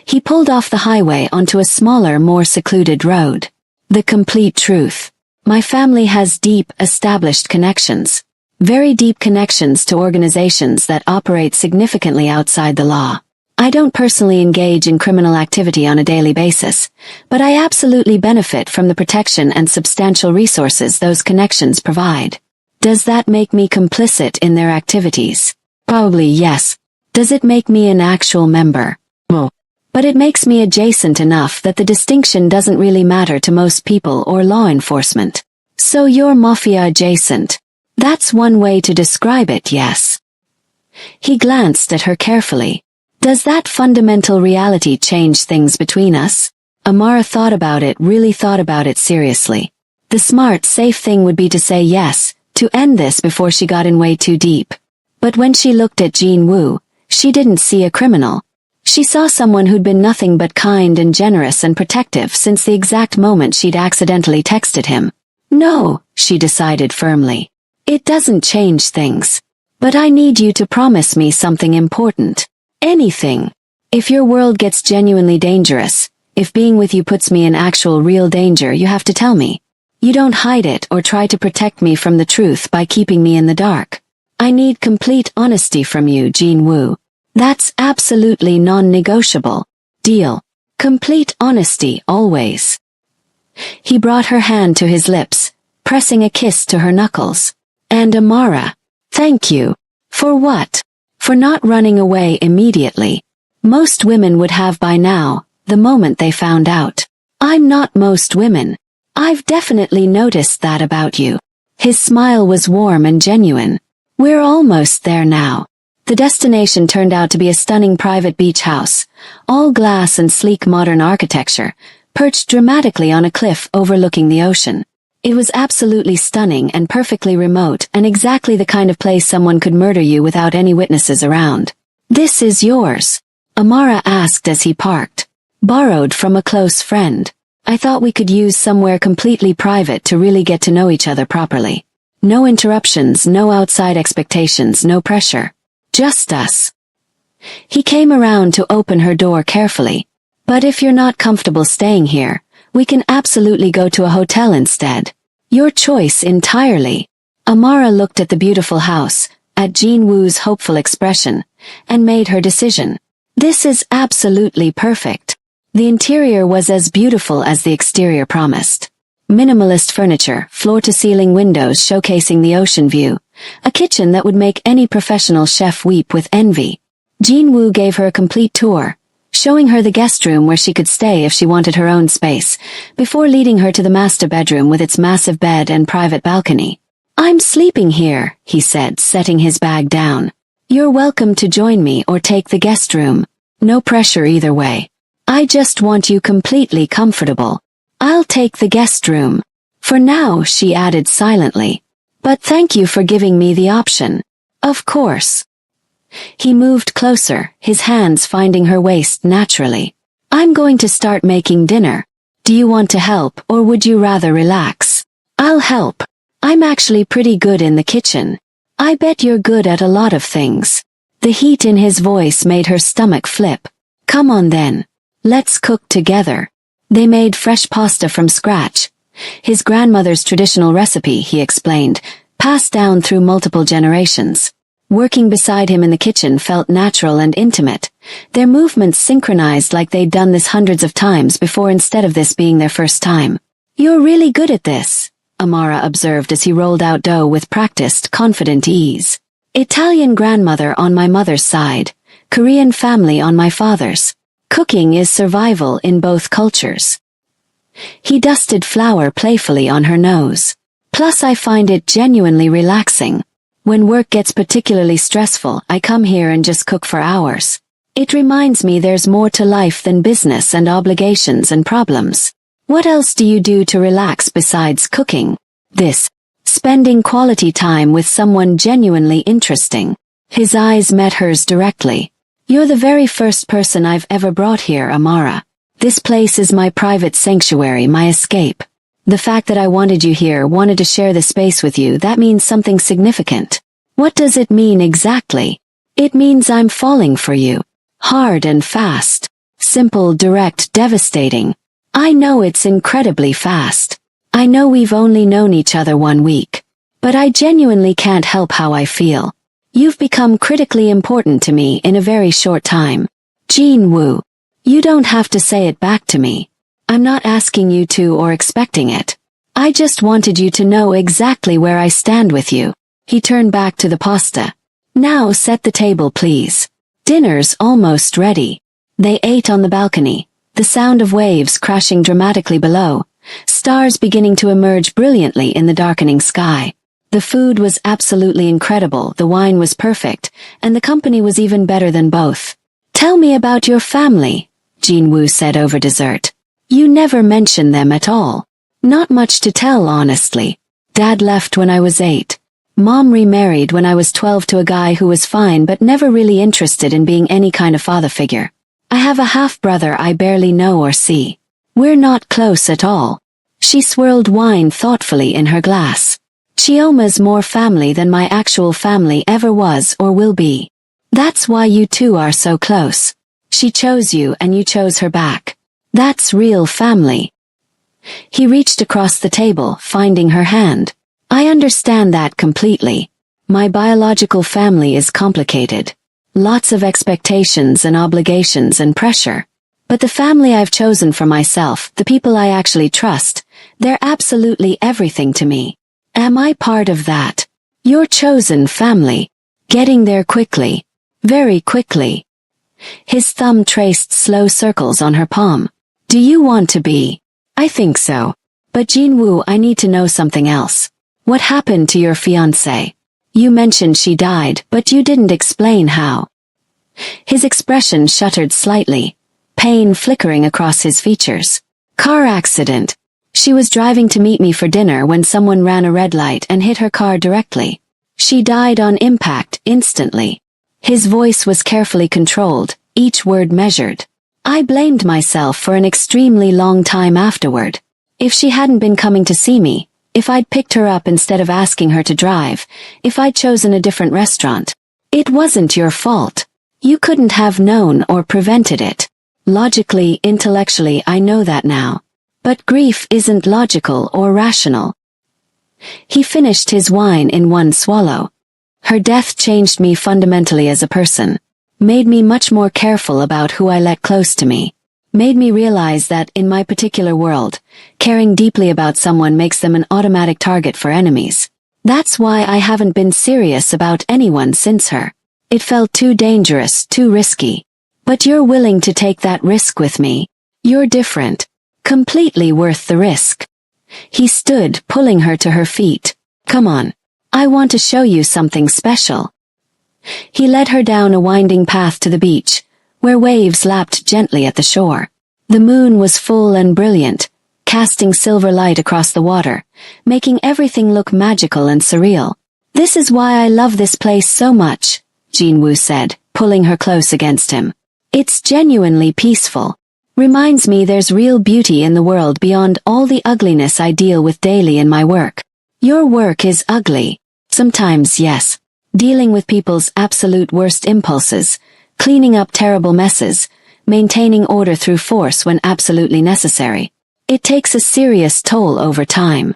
He pulled off the highway onto a smaller, more secluded road. "The complete truth. My family has deep, established connections. Very deep connections to organizations that operate significantly outside the law. I don't personally engage in criminal activity on a daily basis, but I absolutely benefit from the protection and substantial resources those connections provide. Does that make me complicit in their activities? Probably yes. Does it make me an actual member? Well, but it makes me adjacent enough that the distinction doesn't really matter to most people or law enforcement. So you're Mafia adjacent. That's one way to describe it, yes." He glanced at her carefully. "Does that fundamental reality change things between us?" Amara really thought about it seriously. The smart, safe thing would be to say yes, to end this before she got in way too deep. But when she looked at Jinwoo, she didn't see a criminal. She saw someone who'd been nothing but kind and generous and protective since the exact moment she'd accidentally texted him. "No," she decided firmly. "It doesn't change things. But I need you to promise me something important. Anything. If your world gets genuinely dangerous, if being with you puts me in actual real danger, you have to tell me. You don't hide it or try to protect me from the truth by keeping me in the dark. I need complete honesty from you, Jinwoo. That's absolutely non-negotiable. Deal. Complete honesty, always." He brought her hand to his lips, pressing a kiss to her knuckles. "And Amara, thank you." "For what?" "For not running away immediately. Most women would have by now, the moment they found out. I'm not most women. I've definitely noticed that about you." His smile was warm and genuine. "We're almost there now." The destination turned out to be a stunning private beach house, all glass and sleek modern architecture, perched dramatically on a cliff overlooking the ocean. It was absolutely stunning and perfectly remote and exactly the kind of place someone could murder you without any witnesses around. "This is yours?" Amara asked as he parked. "Borrowed from a close friend. I thought we could use somewhere completely private to really get to know each other properly. No interruptions, no outside expectations, no pressure. Just us." He came around to open her door carefully. "But if you're not comfortable staying here, we can absolutely go to a hotel instead. Your choice entirely." Amara looked at the beautiful house, at Jinwoo's hopeful expression, and made her decision. "This is absolutely perfect." The interior was as beautiful as the exterior promised. Minimalist furniture, floor-to-ceiling windows showcasing the ocean view, a kitchen that would make any professional chef weep with envy. Jinwoo gave her a complete tour, showing her the guest room where she could stay if she wanted her own space, before leading her to the master bedroom with its massive bed and private balcony. "I'm sleeping here," he said, setting his bag down. "You're welcome to join me or take the guest room. No pressure either way. I just want you completely comfortable. I'll take the guest room. For now," she added silently. "But thank you for giving me the option." "Of course." He moved closer, his hands finding her waist naturally. "I'm going to start making dinner. Do you want to help or would you rather relax?" "I'll help. I'm actually pretty good in the kitchen." "I bet you're good at a lot of things." The heat in his voice made her stomach flip. "Come on then. Let's cook together." They made fresh pasta from scratch. His grandmother's traditional recipe, he explained, passed down through multiple generations. Working beside him in the kitchen felt natural and intimate, their movements synchronized like they'd done this hundreds of times before instead of this being their first time. "You're really good at this," Amara observed as he rolled out dough with practiced, confident ease. "Italian grandmother on my mother's side, Korean family on my father's. Cooking is survival in both cultures." He dusted flour playfully on her nose. "Plus I find it genuinely relaxing. When work gets particularly stressful, I come here and just cook for hours. It reminds me there's more to life than business and obligations and problems." "What else do you do to relax besides cooking?" "This. Spending quality time with someone genuinely interesting." His eyes met hers directly. "You're the very first person I've ever brought here, Amara. This place is my private sanctuary, my escape. The fact that I wanted you here, wanted to share the space with you, that means something significant." "What does it mean exactly?" "It means I'm falling for you. Hard and fast. Simple, direct, devastating. I know it's incredibly fast. I know we've only known each other 1 week. But I genuinely can't help how I feel. You've become critically important to me in a very short time." "Jean Woo. You don't have to say it back to me. I'm not asking you to or expecting it. I just wanted you to know exactly where I stand with you." He turned back to the pasta. "Now set the table, please. Dinner's almost ready." They ate on the balcony, the sound of waves crashing dramatically below, stars beginning to emerge brilliantly in the darkening sky. The food was absolutely incredible, the wine was perfect, and the company was even better than both. "Tell me about your family," Jean Woo said over dessert. "You never mention them at all." "Not much to tell, honestly. Dad left when I was 8. Mom remarried when I was 12 to a guy who was fine but never really interested in being any kind of father figure. I have a half-brother I barely know or see. We're not close at all." She swirled wine thoughtfully in her glass. "Chioma's more family than my actual family ever was or will be. That's why you two are so close. She chose you and you chose her back. That's real family." He reached across the table, finding her hand. "I understand that completely. My biological family is complicated. Lots of expectations and obligations and pressure. But the family I've chosen for myself, the people I actually trust, they're absolutely everything to me. Am I part of that? Your chosen family. Getting there quickly. Very quickly." His thumb traced slow circles on her palm. "Do you want to be?" "I think so. But Jean Woo, I need to know something else. What happened to your fiancée? You mentioned she died, but you didn't explain how." His expression shuddered slightly, pain flickering across his features. "Car accident. She was driving to meet me for dinner when someone ran a red light and hit her car directly. She died on impact, instantly." His voice was carefully controlled, each word measured. "I blamed myself for an extremely long time afterward. If she hadn't been coming to see me, if I'd picked her up instead of asking her to drive, if I'd chosen a different restaurant. It wasn't your fault. You couldn't have known or prevented it. Logically, intellectually, I know that now. But grief isn't logical or rational." He finished his wine in one swallow. "Her death changed me fundamentally as a person. Made me much more careful about who I let close to me. Made me realize that, in my particular world, caring deeply about someone makes them an automatic target for enemies. That's why I haven't been serious about anyone since her. It felt too dangerous, too risky. But you're willing to take that risk with me. You're different. Completely worth the risk. He stood, pulling her to her feet. Come on. I want to show you something special. He led her down a winding path to the beach, where waves lapped gently at the shore. The moon was full and brilliant, casting silver light across the water, making everything look magical and surreal. This is why I love this place so much, Jinwoo said, pulling her close against him. It's genuinely peaceful. Reminds me there's real beauty in the world beyond all the ugliness I deal with daily in my work. Your work is ugly. Sometimes, yes. Dealing with people's absolute worst impulses, cleaning up terrible messes, maintaining order through force when absolutely necessary. It takes a serious toll over time.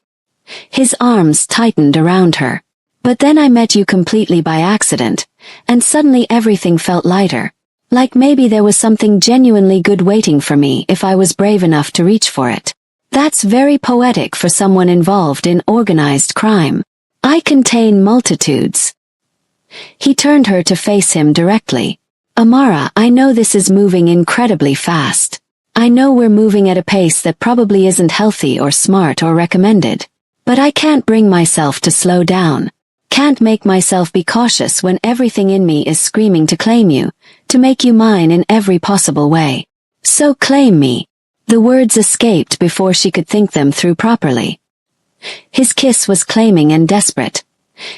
His arms tightened around her. But then I met you completely by accident, and suddenly everything felt lighter. Like maybe there was something genuinely good waiting for me if I was brave enough to reach for it. That's very poetic for someone involved in organized crime. I contain multitudes. He turned her to face him directly. Amara, I know this is moving incredibly fast. I know we're moving at a pace that probably isn't healthy or smart or recommended. But I can't bring myself to slow down. Can't make myself be cautious when everything in me is screaming to claim you, to make you mine in every possible way. So claim me. The words escaped before she could think them through properly. His kiss was claiming and desperate.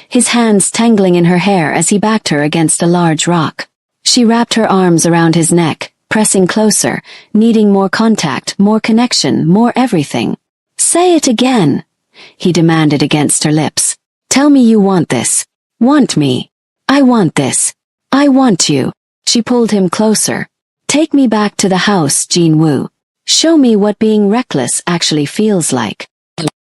His hands tangling in her hair as he backed her against a large rock. She wrapped her arms around his neck, pressing closer, needing more contact, more connection, more everything. Say it again, he demanded against her lips. Tell me you want this. Want me. I want this. I want you. She pulled him closer. Take me back to the house, Jinwoo. Show me what being reckless actually feels like.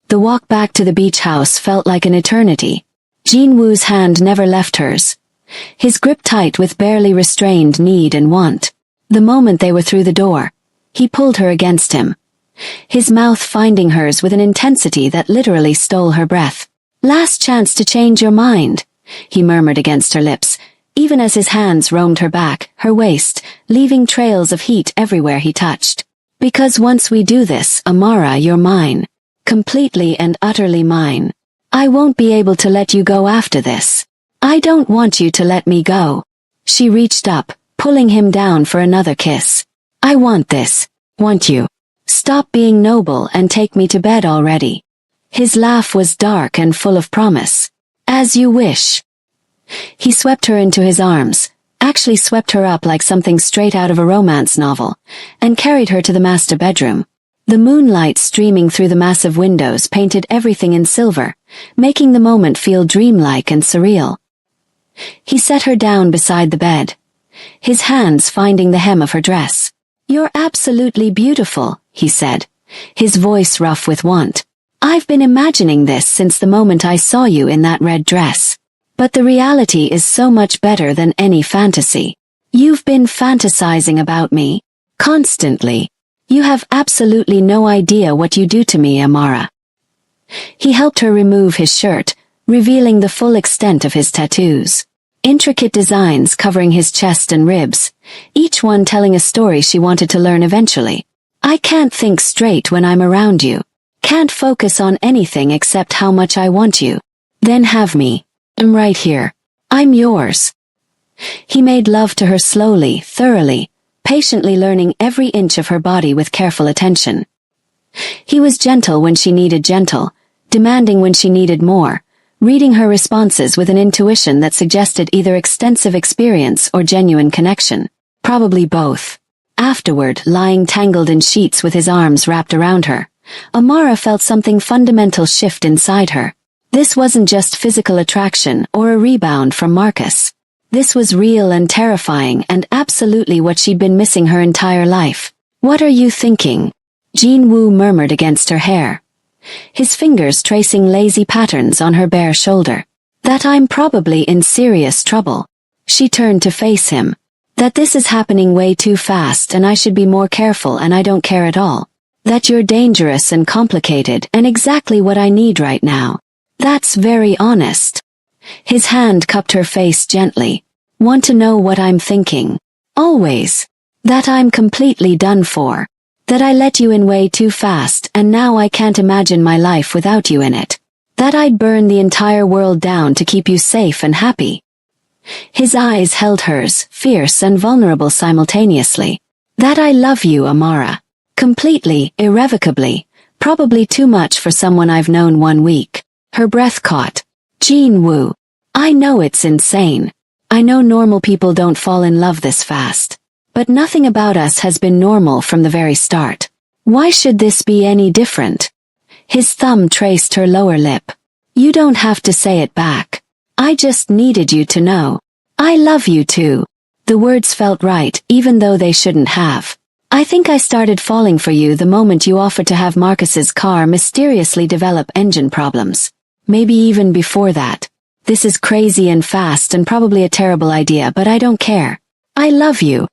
The walk back to the beach house felt like an eternity. Jinwoo's hand never left hers. His grip tight with barely restrained need and want. The moment they were through the door, he pulled her against him. His mouth finding hers with an intensity that literally stole her breath. Last chance to change your mind, he murmured against her lips, even as his hands roamed her back, her waist, leaving trails of heat everywhere he touched. Because once we do this, Amara, you're mine. Completely and utterly mine. I won't be able to let you go after this. I don't want you to let me go. She reached up, pulling him down for another kiss. I want this. Want you. Stop being noble and take me to bed already. His laugh was dark and full of promise. As you wish. He swept her into his arms, actually swept her up like something straight out of a romance novel, and carried her to the master bedroom. The moonlight streaming through the massive windows painted everything in silver, making the moment feel dreamlike and surreal. He set her down beside the bed, his hands finding the hem of her dress. You're absolutely beautiful, he said, his voice rough with want. I've been imagining this since the moment I saw you in that red dress. But the reality is so much better than any fantasy. You've been fantasizing about me. Constantly. You have absolutely no idea what you do to me, Amara. He helped her remove his shirt, revealing the full extent of his tattoos. Intricate designs covering his chest and ribs, each one telling a story she wanted to learn eventually. I can't think straight when I'm around you. Can't focus on anything except how much I want you. Then have me. I'm right here. I'm yours. He made love to her slowly, thoroughly, patiently learning every inch of her body with careful attention. He was gentle when she needed gentle, demanding when she needed more, reading her responses with an intuition that suggested either extensive experience or genuine connection. Probably both. Afterward, lying tangled in sheets with his arms wrapped around her, Amara felt something fundamental shift inside her. This wasn't just physical attraction or a rebound from Marcus. This was real and terrifying and absolutely what she'd been missing her entire life. What are you thinking? Jinwoo murmured against her hair, his fingers tracing lazy patterns on her bare shoulder. That I'm probably in serious trouble. She turned to face him. That this is happening way too fast and I should be more careful and I don't care at all. That you're dangerous and complicated and exactly what I need right now. That's very honest. His hand cupped her face gently. Want to know what I'm thinking? Always. That I'm completely done for. That I let you in way too fast and now I can't imagine my life without you in it. That I'd burn the entire world down to keep you safe and happy. His eyes held hers, fierce and vulnerable simultaneously. That I love you, Amara. Completely, irrevocably, probably too much for someone I've known 1 week. Her breath caught. Jin-woo. I know it's insane. I know normal people don't fall in love this fast. But nothing about us has been normal from the very start. Why should this be any different? His thumb traced her lower lip. You don't have to say it back. I just needed you to know. I love you too. The words felt right, even though they shouldn't have. I think I started falling for you the moment you offered to have Marcus's car mysteriously develop engine problems. Maybe even before that. This is crazy and fast and probably a terrible idea, but I don't care. I love you.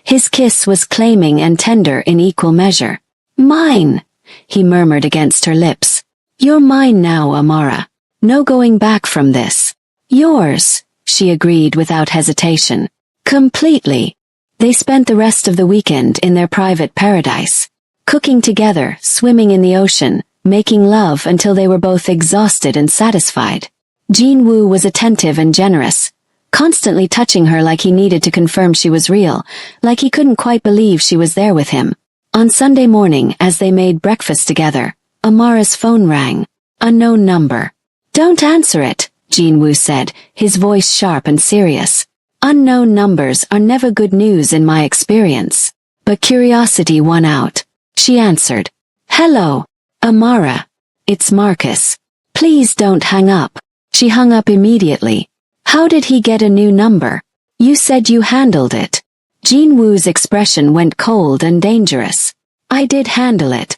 His kiss was claiming and tender in equal measure. Mine, he murmured against her lips. You're mine now, Amara. No going back from this. Yours, she agreed without hesitation. Completely. They spent the rest of the weekend in their private paradise. Cooking together, swimming in the ocean, making love until they were both exhausted and satisfied. Jin-woo was attentive and generous, constantly touching her like he needed to confirm she was real, like he couldn't quite believe she was there with him. On Sunday morning, as they made breakfast together, Amara's phone rang. Unknown number. Don't answer it, Jin-woo said, his voice sharp and serious. Unknown numbers are never good news in my experience. But curiosity won out. She answered. Hello, Amara. It's Marcus. Please don't hang up. She hung up immediately. How did he get a new number? You said you handled it. Jin-woo's expression went cold and dangerous. I did handle it.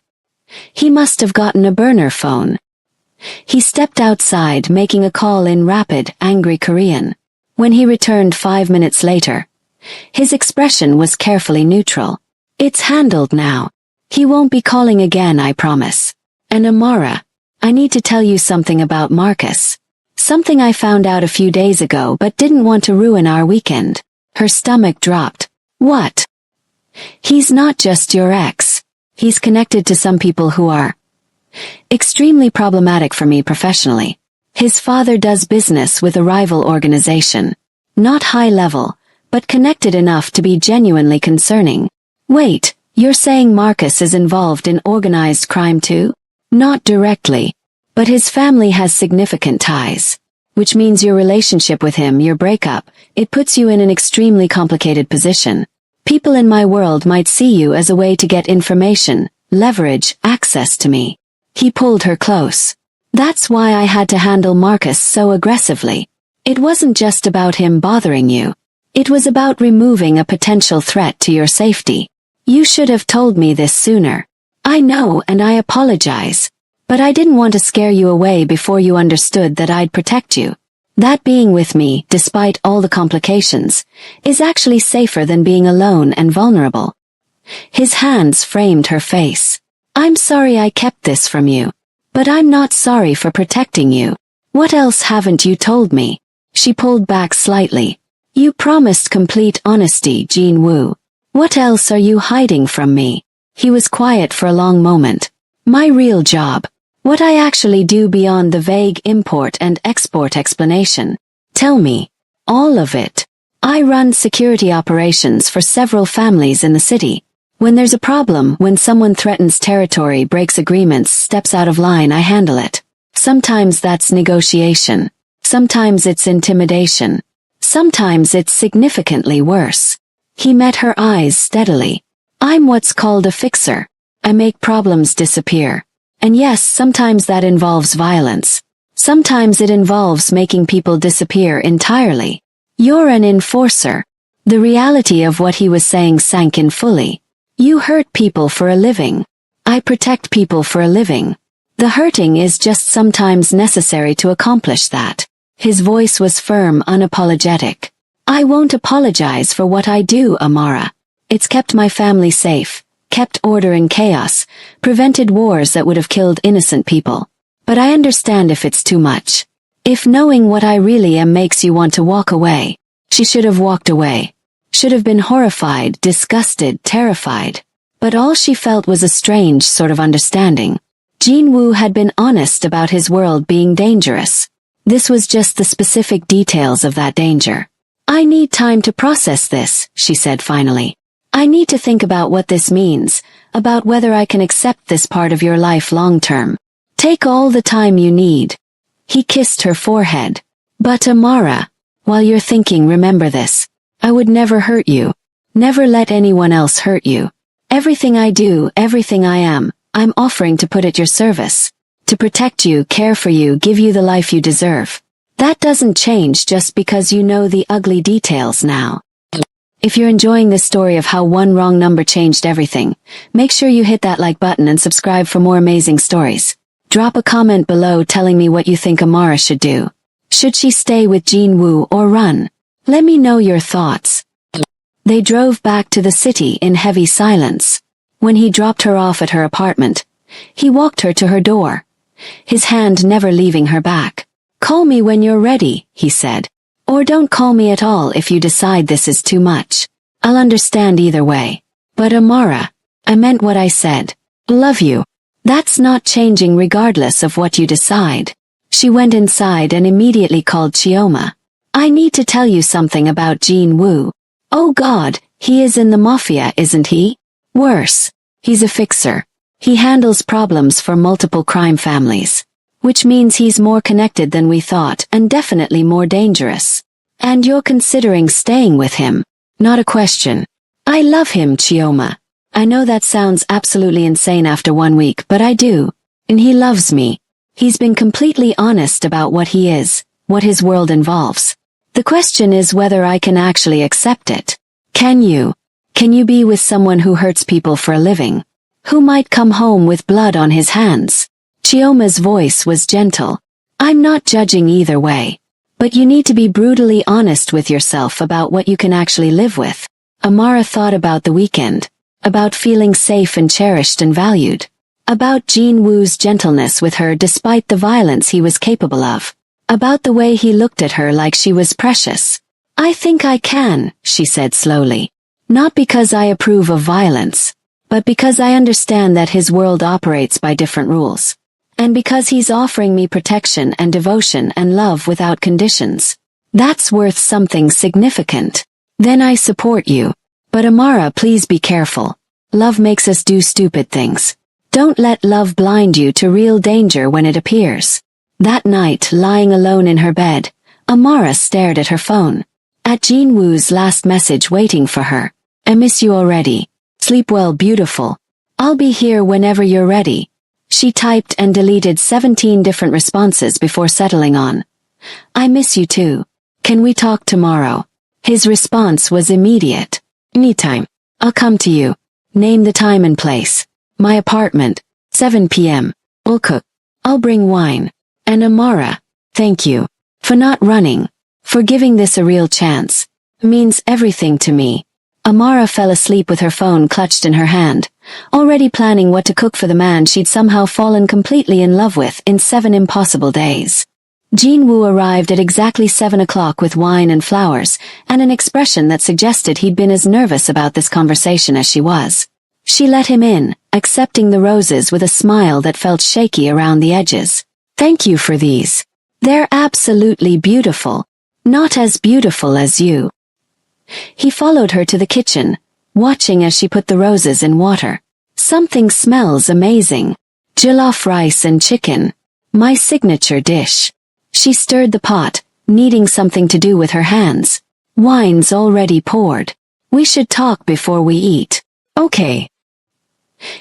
He must have gotten a burner phone. He stepped outside, making a call in rapid, angry Korean. When he returned 5 minutes later, his expression was carefully neutral. It's handled now. He won't be calling again, I promise. And Amara, I need to tell you something about Marcus. Something I found out a few days ago but didn't want to ruin our weekend. Her stomach dropped. What? He's not just your ex. He's connected to some people who are extremely problematic for me professionally. His father does business with a rival organization. Not high level, but connected enough to be genuinely concerning. Wait, you're saying Marcus is involved in organized crime too? Not directly. But his family has significant ties. Which means your relationship with him, your breakup, it puts you in an extremely complicated position. People in my world might see you as a way to get information, leverage, access to me. He pulled her close. That's why I had to handle Marcus so aggressively. It wasn't just about him bothering you. It was about removing a potential threat to your safety. You should have told me this sooner. I know, and I apologize. But I didn't want to scare you away before you understood that I'd protect you. That being with me, despite all the complications, is actually safer than being alone and vulnerable. His hands framed her face. I'm sorry I kept this from you. But I'm not sorry for protecting you. What else haven't you told me? She pulled back slightly. You promised complete honesty, Jin-woo. What else are you hiding from me? He was quiet for a long moment. My real job. What I actually do beyond the vague import and export explanation. Tell me. All of it. I run security operations for several families in the city. When there's a problem, when someone threatens territory, breaks agreements, steps out of line, I handle it. Sometimes that's negotiation. Sometimes it's intimidation. Sometimes it's significantly worse. He met her eyes steadily. I'm what's called a fixer. I make problems disappear. And yes, sometimes that involves violence. Sometimes it involves making people disappear entirely. You're an enforcer. The reality of what he was saying sank in fully. You hurt people for a living. I protect people for a living. The hurting is just sometimes necessary to accomplish that. His voice was firm, unapologetic. I won't apologize for what I do, Amara. It's kept my family safe. Kept order in chaos, prevented wars that would have killed innocent people. But I understand if it's too much. If knowing what I really am makes you want to walk away. She should have walked away. Should have been horrified, disgusted, terrified. But all she felt was a strange sort of understanding. Jin-woo had been honest about his world being dangerous. This was just the specific details of that danger. I need time to process this, she said finally. I need to think about what this means, about whether I can accept this part of your life long term. Take all the time you need. He kissed her forehead. But Amara, while you're thinking, remember this. I would never hurt you. Never let anyone else hurt you. Everything I do, everything I am, I'm offering to put at your service. To protect you, care for you, give you the life you deserve. That doesn't change just because you know the ugly details now. If you're enjoying this story of how one wrong number changed everything, make sure you hit that like button and subscribe for more amazing stories. Drop a comment below telling me what you think Amara should do. Should she stay with Jin-woo or run? Let me know your thoughts. They drove back to the city in heavy silence. When he dropped her off at her apartment, he walked her to her door, his hand never leaving her back. Call me when you're ready, he said. Or don't call me at all if you decide this is too much. I'll understand either way. But Amara, I meant what I said. Love you. That's not changing regardless of what you decide. She went inside and immediately called Chioma. I need to tell you something about Jin-woo. Oh God, he is in the Mafia, isn't he? Worse. He's a fixer. He handles problems for multiple crime families. Which means he's more connected than we thought and definitely more dangerous. And you're considering staying with him. Not a question. I love him, Chioma. I know that sounds absolutely insane after 1 week, but I do. And he loves me. He's been completely honest about what he is, what his world involves. The question is whether I can actually accept it. Can you? Can you be with someone who hurts people for a living? Who might come home with blood on his hands? Chioma's voice was gentle. I'm not judging either way. But you need to be brutally honest with yourself about what you can actually live with. Amara thought about the weekend. About feeling safe and cherished and valued. About Jin-woo's gentleness with her despite the violence he was capable of. About the way he looked at her like she was precious. I think I can, she said slowly. Not because I approve of violence, but because I understand that his world operates by different rules. And because he's offering me protection and devotion and love without conditions. That's worth something significant. Then I support you. But Amara, please be careful. Love makes us do stupid things. Don't let love blind you to real danger when it appears. That night, lying alone in her bed, Amara stared at her phone. At Jin-woo's last message waiting for her. I miss you already. Sleep well, beautiful. I'll be here whenever you're ready. She typed and deleted 17 different responses before settling on. I miss you too. Can we talk tomorrow? His response was immediate. Anytime. I'll come to you. Name the time and place. My apartment. 7 p.m. We'll cook. I'll bring wine. And Amara, thank you. For not running. For giving this a real chance. Means everything to me. Amara fell asleep with her phone clutched in her hand, already planning what to cook for the man she'd somehow fallen completely in love with in 7 impossible days. Jin-woo arrived at exactly 7 o'clock with wine and flowers, and an expression that suggested he'd been as nervous about this conversation as she was. She let him in, accepting the roses with a smile that felt shaky around the edges. Thank you for these. They're absolutely beautiful. Not as beautiful as you. He followed her to the kitchen, watching as she put the roses in water. Something smells amazing. Jollof rice and chicken. My signature dish. She stirred the pot, needing something to do with her hands. Wine's already poured. We should talk before we eat. Okay.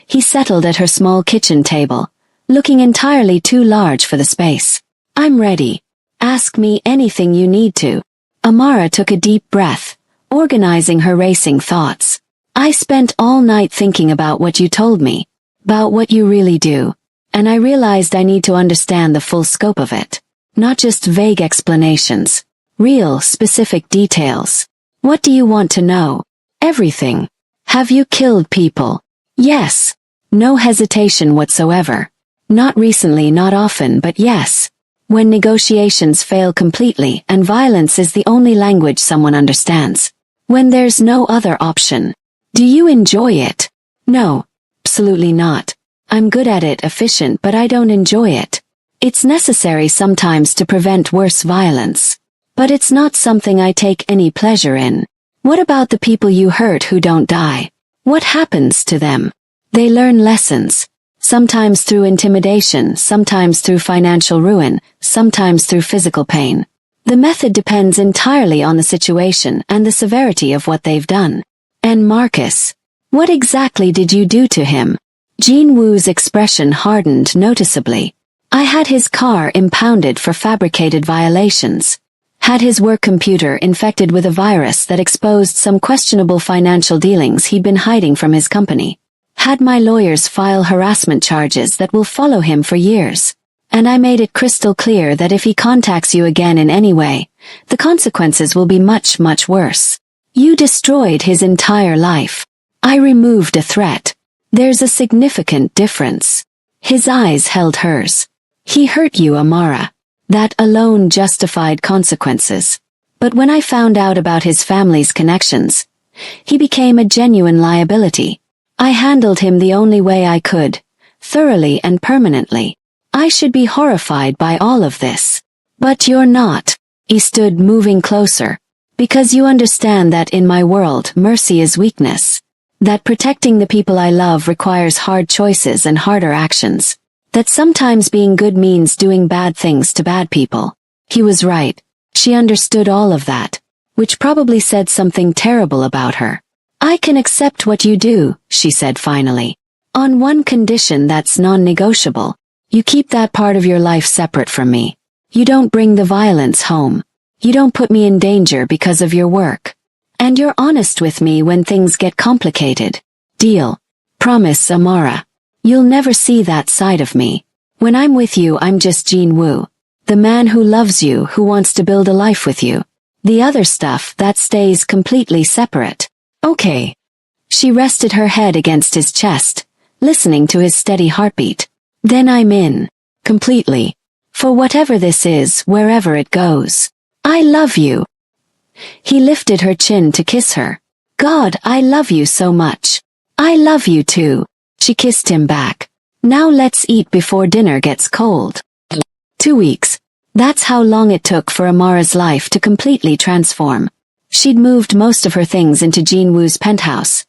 He settled at her small kitchen table, looking entirely too large for the space. I'm ready. Ask me anything you need to. Amara took a deep breath, organizing her racing thoughts. I spent all night thinking about what you told me, about what you really do, and I realized I need to understand the full scope of it. Not just vague explanations. Real, specific details. What do you want to know? Everything. Have you killed people? Yes. No hesitation whatsoever. Not recently, not often, but yes. When negotiations fail completely and violence is the only language someone understands. When there's no other option. Do you enjoy it? No, absolutely not. I'm good at it, efficient, but I don't enjoy it. It's necessary sometimes to prevent worse violence. But it's not something I take any pleasure in. What about the people you hurt who don't die? What happens to them? They learn lessons. Sometimes through intimidation, sometimes through financial ruin, sometimes through physical pain. The method depends entirely on the situation and the severity of what they've done. And Marcus, what exactly did you do to him? Jean Woo's expression hardened noticeably. I had his car impounded for fabricated violations. Had his work computer infected with a virus that exposed some questionable financial dealings he'd been hiding from his company. Had my lawyers file harassment charges that will follow him for years. And I made it crystal clear that if he contacts you again in any way, the consequences will be much, much worse. You destroyed his entire life. I removed a threat. There's a significant difference. His eyes held hers. He hurt you, Amara. That alone justified consequences. But when I found out about his family's connections, he became a genuine liability. I handled him the only way I could, thoroughly and permanently. I should be horrified by all of this. But you're not. He stood, moving closer. Because you understand that in my world, mercy is weakness. That protecting the people I love requires hard choices and harder actions. That sometimes being good means doing bad things to bad people. He was right. She understood all of that, which probably said something terrible about her. I can accept what you do, she said finally. On one condition that's non-negotiable. You keep that part of your life separate from me. You don't bring the violence home. You don't put me in danger because of your work. And you're honest with me when things get complicated. Deal. Promise, Amara. You'll never see that side of me. When I'm with you, I'm just Jean Woo. The man who loves you, who wants to build a life with you. The other stuff, that stays completely separate. Okay. She rested her head against his chest, listening to his steady heartbeat. Then I'm in. Completely. For whatever this is, wherever it goes. I love you. He lifted her chin to kiss her. God, I love you so much. I love you too. She kissed him back. Now let's eat before dinner gets cold. 2 weeks. That's how long it took for Amara's life to completely transform. She'd moved most of her things into Jean Woo's penthouse.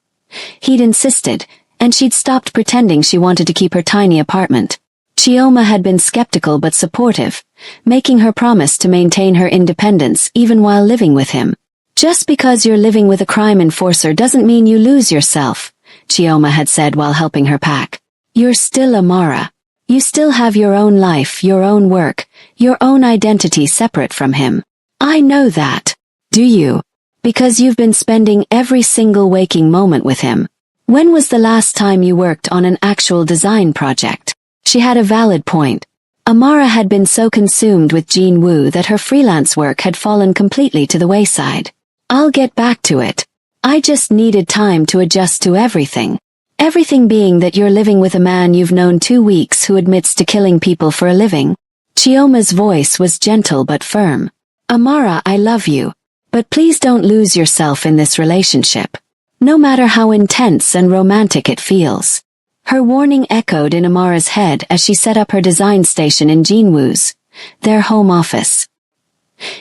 He'd insisted, and she'd stopped pretending she wanted to keep her tiny apartment. Chioma had been skeptical but supportive, making her promise to maintain her independence even while living with him. Just because you're living with a crime enforcer doesn't mean you lose yourself, Chioma had said while helping her pack. You're still Amara. You still have your own life, your own work, your own identity separate from him. I know that. Do you? Because you've been spending every single waking moment with him. When was the last time you worked on an actual design project? She had a valid point. Amara had been so consumed with Jean Woo that her freelance work had fallen completely to the wayside. I'll get back to it. I just needed time to adjust to everything. Everything being that you're living with a man you've known 2 weeks who admits to killing people for a living. Chioma's voice was gentle but firm. Amara, I love you. But please don't lose yourself in this relationship. No matter how intense and romantic it feels. Her warning echoed in Amara's head as she set up her design station in Jean Woo's, their home office.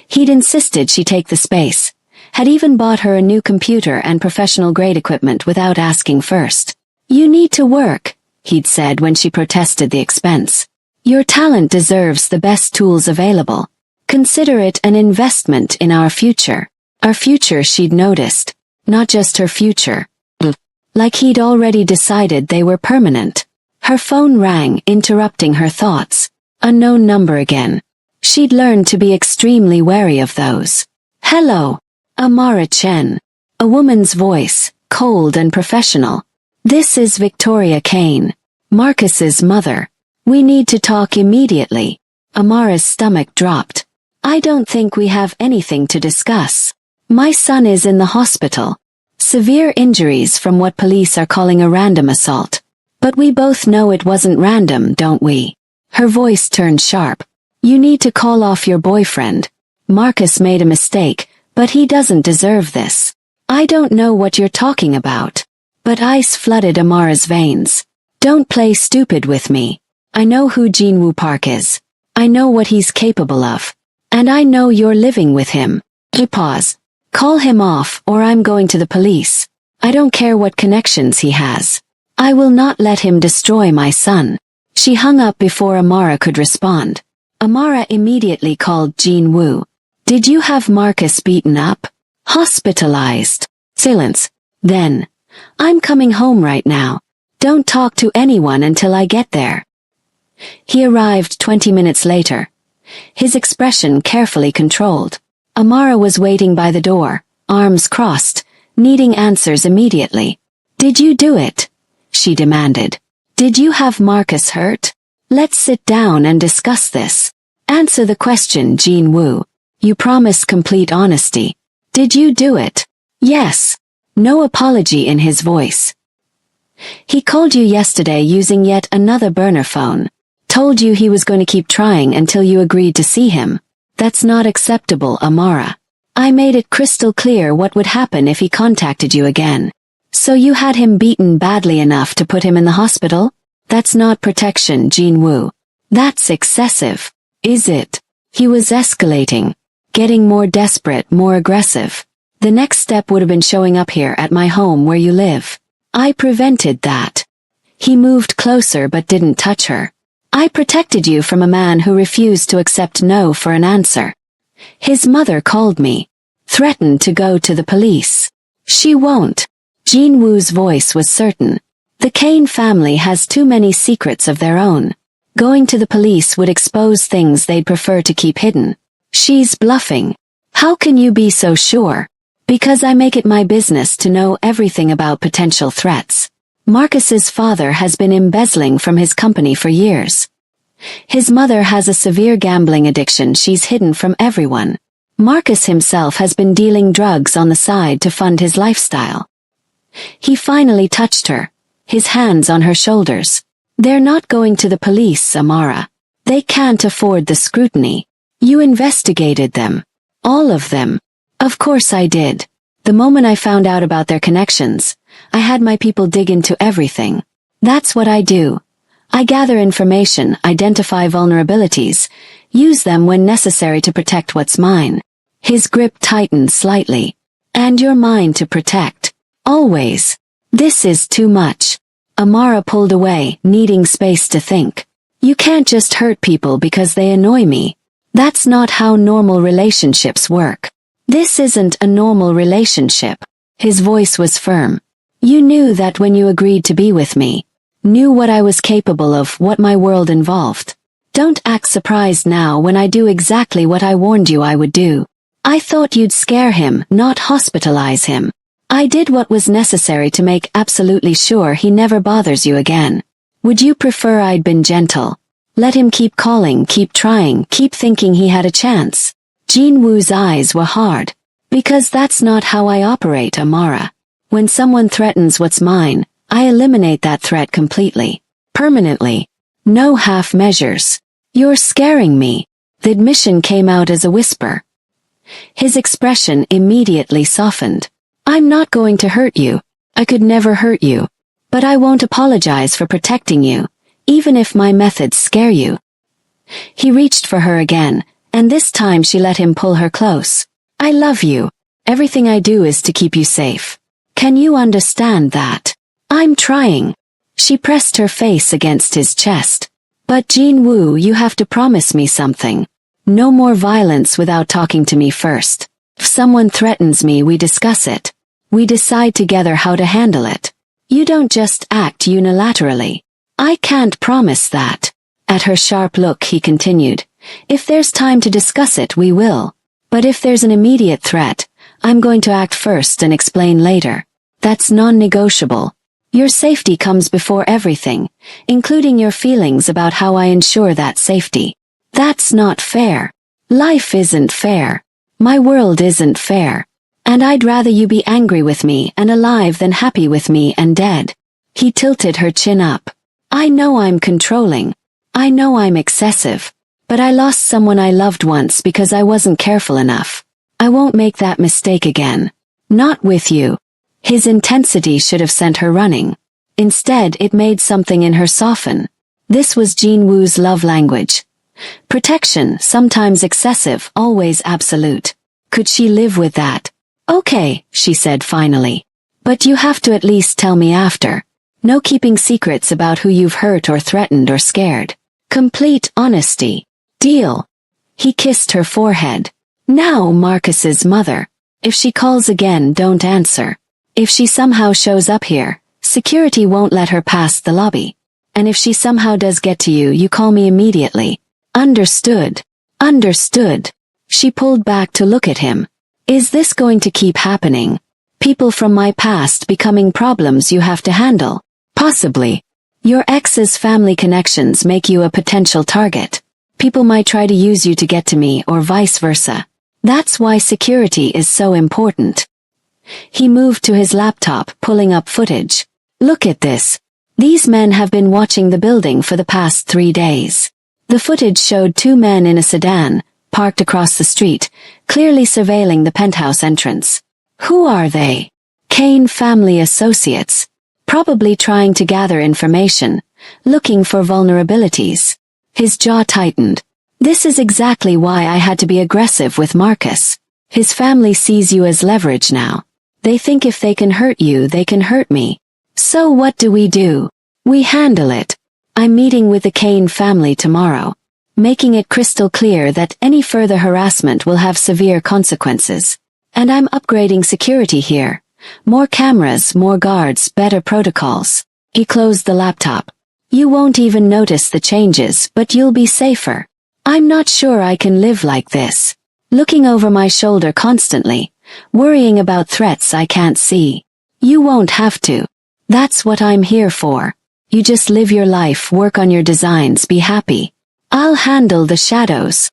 He'd insisted she take the space. Had even bought her a new computer and professional-grade equipment without asking first. You need to work, he'd said when she protested the expense. Your talent deserves the best tools available. Consider it an investment in our future. Our future, she'd noticed. Not just her future. Like he'd already decided they were permanent. Her phone rang, interrupting her thoughts. Unknown number again. She'd learned to be extremely wary of those. Hello. Amara Chen. A woman's voice, cold and professional. This is Victoria Kane, Marcus's mother. We need to talk immediately. Amara's stomach dropped. I don't think we have anything to discuss. My son is in the hospital. Severe injuries from what police are calling a random assault. But we both know it wasn't random, don't we? Her voice turned sharp. You need to call off your boyfriend. Marcus made a mistake. But he doesn't deserve this. I don't know what you're talking about. But ice flooded Amara's veins. Don't play stupid with me. I know who Jinwoo Park is. I know what he's capable of. And I know you're living with him. Pause. Call him off or I'm going to the police. I don't care what connections he has. I will not let him destroy my son. She hung up before Amara could respond. Amara immediately called Jinwoo. Did you have Marcus beaten up? Hospitalized? Silence. Then. I'm coming home right now. Don't talk to anyone until I get there. He arrived 20 minutes later. His expression carefully controlled. Amara was waiting by the door, arms crossed, needing answers immediately. Did you do it? She demanded. Did you have Marcus hurt? Let's sit down and discuss this. Answer the question, Jinwoo. You promised complete honesty. Did you do it? Yes. No apology in his voice. He called you yesterday using yet another burner phone. Told you he was going to keep trying until you agreed to see him. That's not acceptable, Amara. I made it crystal clear what would happen if he contacted you again. So you had him beaten badly enough to put him in the hospital? That's not protection, Jinwoo. That's excessive. Is it? He was escalating. Getting more desperate, more aggressive. The next step would have been showing up here at my home where you live. I prevented that. He moved closer but didn't touch her. I protected you from a man who refused to accept no for an answer. His mother called me. Threatened to go to the police. She won't. Jinwoo's voice was certain. The Kane family has too many secrets of their own. Going to the police would expose things they'd prefer to keep hidden. She's bluffing. How can you be so sure? Because I make it my business to know everything about potential threats. Marcus's father has been embezzling from his company for years. His mother has a severe gambling addiction she's hidden from everyone. Marcus himself has been dealing drugs on the side to fund his lifestyle. He finally touched her, his hands on her shoulders. They're not going to the police, Amara. They can't afford the scrutiny. You investigated them. All of them. Of course I did. The moment I found out about their connections, I had my people dig into everything. That's what I do. I gather information, identify vulnerabilities, use them when necessary to protect what's mine. His grip tightened slightly. And you're mine to protect. Always. This is too much. Amara pulled away, needing space to think. You can't just hurt people because they annoy me. That's not how normal relationships work. This isn't a normal relationship. His voice was firm. You knew that when you agreed to be with me. Knew what I was capable of, what my world involved. Don't act surprised now when I do exactly what I warned you I would do. I thought you'd scare him, not hospitalize him. I did what was necessary to make absolutely sure he never bothers you again. Would you prefer I'd been gentle? Let him keep calling, keep trying, keep thinking he had a chance. Jinwoo's eyes were hard. Because that's not how I operate, Amara. When someone threatens what's mine, I eliminate that threat completely. Permanently. No half measures. You're scaring me. The admission came out as a whisper. His expression immediately softened. I'm not going to hurt you. I could never hurt you. But I won't apologize for protecting you, even if my methods scare you. He reached for her again, and this time she let him pull her close. I love you. Everything I do is to keep you safe. Can you understand that? I'm trying. She pressed her face against his chest. But Jinwoo, you have to promise me something. No more violence without talking to me first. If someone threatens me, we discuss it. We decide together how to handle it. You don't just act unilaterally. I can't promise that. At her sharp look, he continued. If there's time to discuss it, we will. But if there's an immediate threat, I'm going to act first and explain later. That's non-negotiable. Your safety comes before everything, including your feelings about how I ensure that safety. That's not fair. Life isn't fair. My world isn't fair. And I'd rather you be angry with me and alive than happy with me and dead. He tilted her chin up. I know I'm controlling. I know I'm excessive. But I lost someone I loved once because I wasn't careful enough. I won't make that mistake again. Not with you. His intensity should have sent her running. Instead, it made something in her soften. This was Jin Woo's love language. Protection, sometimes excessive, always absolute. Could she live with that? Okay, she said finally. But you have to at least tell me after. No keeping secrets about who you've hurt or threatened or scared. Complete honesty. Deal. He kissed her forehead. Now Marcus's mother. If she calls again, don't answer. If she somehow shows up here, security won't let her past the lobby. And if she somehow does get to you, you call me immediately. Understood. Understood. She pulled back to look at him. Is this going to keep happening? People from my past becoming problems you have to handle? Possibly. Your ex's family connections make you a potential target. People might try to use you to get to me or vice versa. That's why security is so important. He moved to his laptop, pulling up footage. Look at this. These men have been watching the building for the past 3 days. The footage showed 2 men in a sedan, parked across the street, clearly surveilling the penthouse entrance. Who are they? Kane family associates. Probably trying to gather information, looking for vulnerabilities. His jaw tightened. This is exactly why I had to be aggressive with Marcus. His family sees you as leverage now. They think if they can hurt you, they can hurt me. So what do? We handle it. I'm meeting with the Kane family tomorrow, making it crystal clear that any further harassment will have severe consequences. And I'm upgrading security here. More cameras, more guards, better protocols. He closed the laptop. You won't even notice the changes, but you'll be safer. I'm not sure I can live like this. Looking over my shoulder constantly, worrying about threats I can't see. You won't have to. That's what I'm here for. You just live your life, work on your designs, be happy. I'll handle the shadows.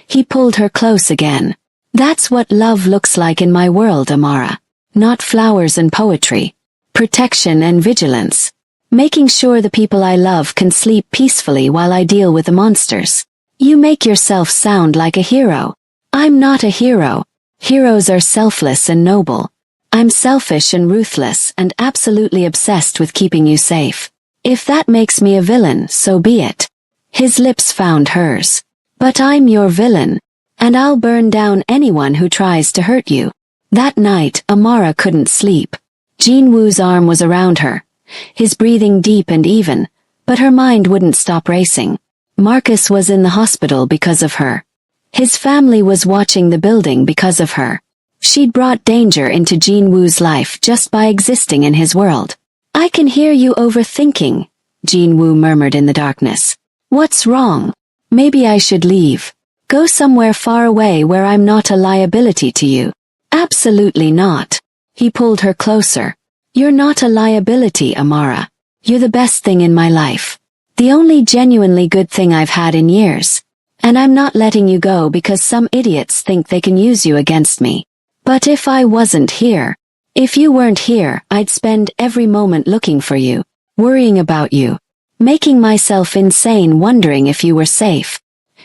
He pulled her close again. That's what love looks like in my world, Amara. Not flowers and poetry. Protection and vigilance. Making sure the people I love can sleep peacefully while I deal with the monsters. You make yourself sound like a hero. I'm not a hero. Heroes are selfless and noble. I'm selfish and ruthless and absolutely obsessed with keeping you safe. If that makes me a villain, so be it. His lips found hers. But I'm your villain, and I'll burn down anyone who tries to hurt you. That night, Amara couldn't sleep. Jin Woo's arm was around her, his breathing deep and even, but her mind wouldn't stop racing. Marcus was in the hospital because of her. His family was watching the building because of her. She'd brought danger into Jin Woo's life just by existing in his world. I can hear you overthinking, Jin Woo murmured in the darkness. What's wrong? Maybe I should leave. Go somewhere far away where I'm not a liability to you. Absolutely not. He pulled her closer. You're not a liability, Amara. You're the best thing in my life. The only genuinely good thing I've had in years. And I'm not letting you go because some idiots think they can use you against me. But if I wasn't here, if you weren't here, I'd spend every moment looking for you, worrying about you, making myself insane wondering if you were safe.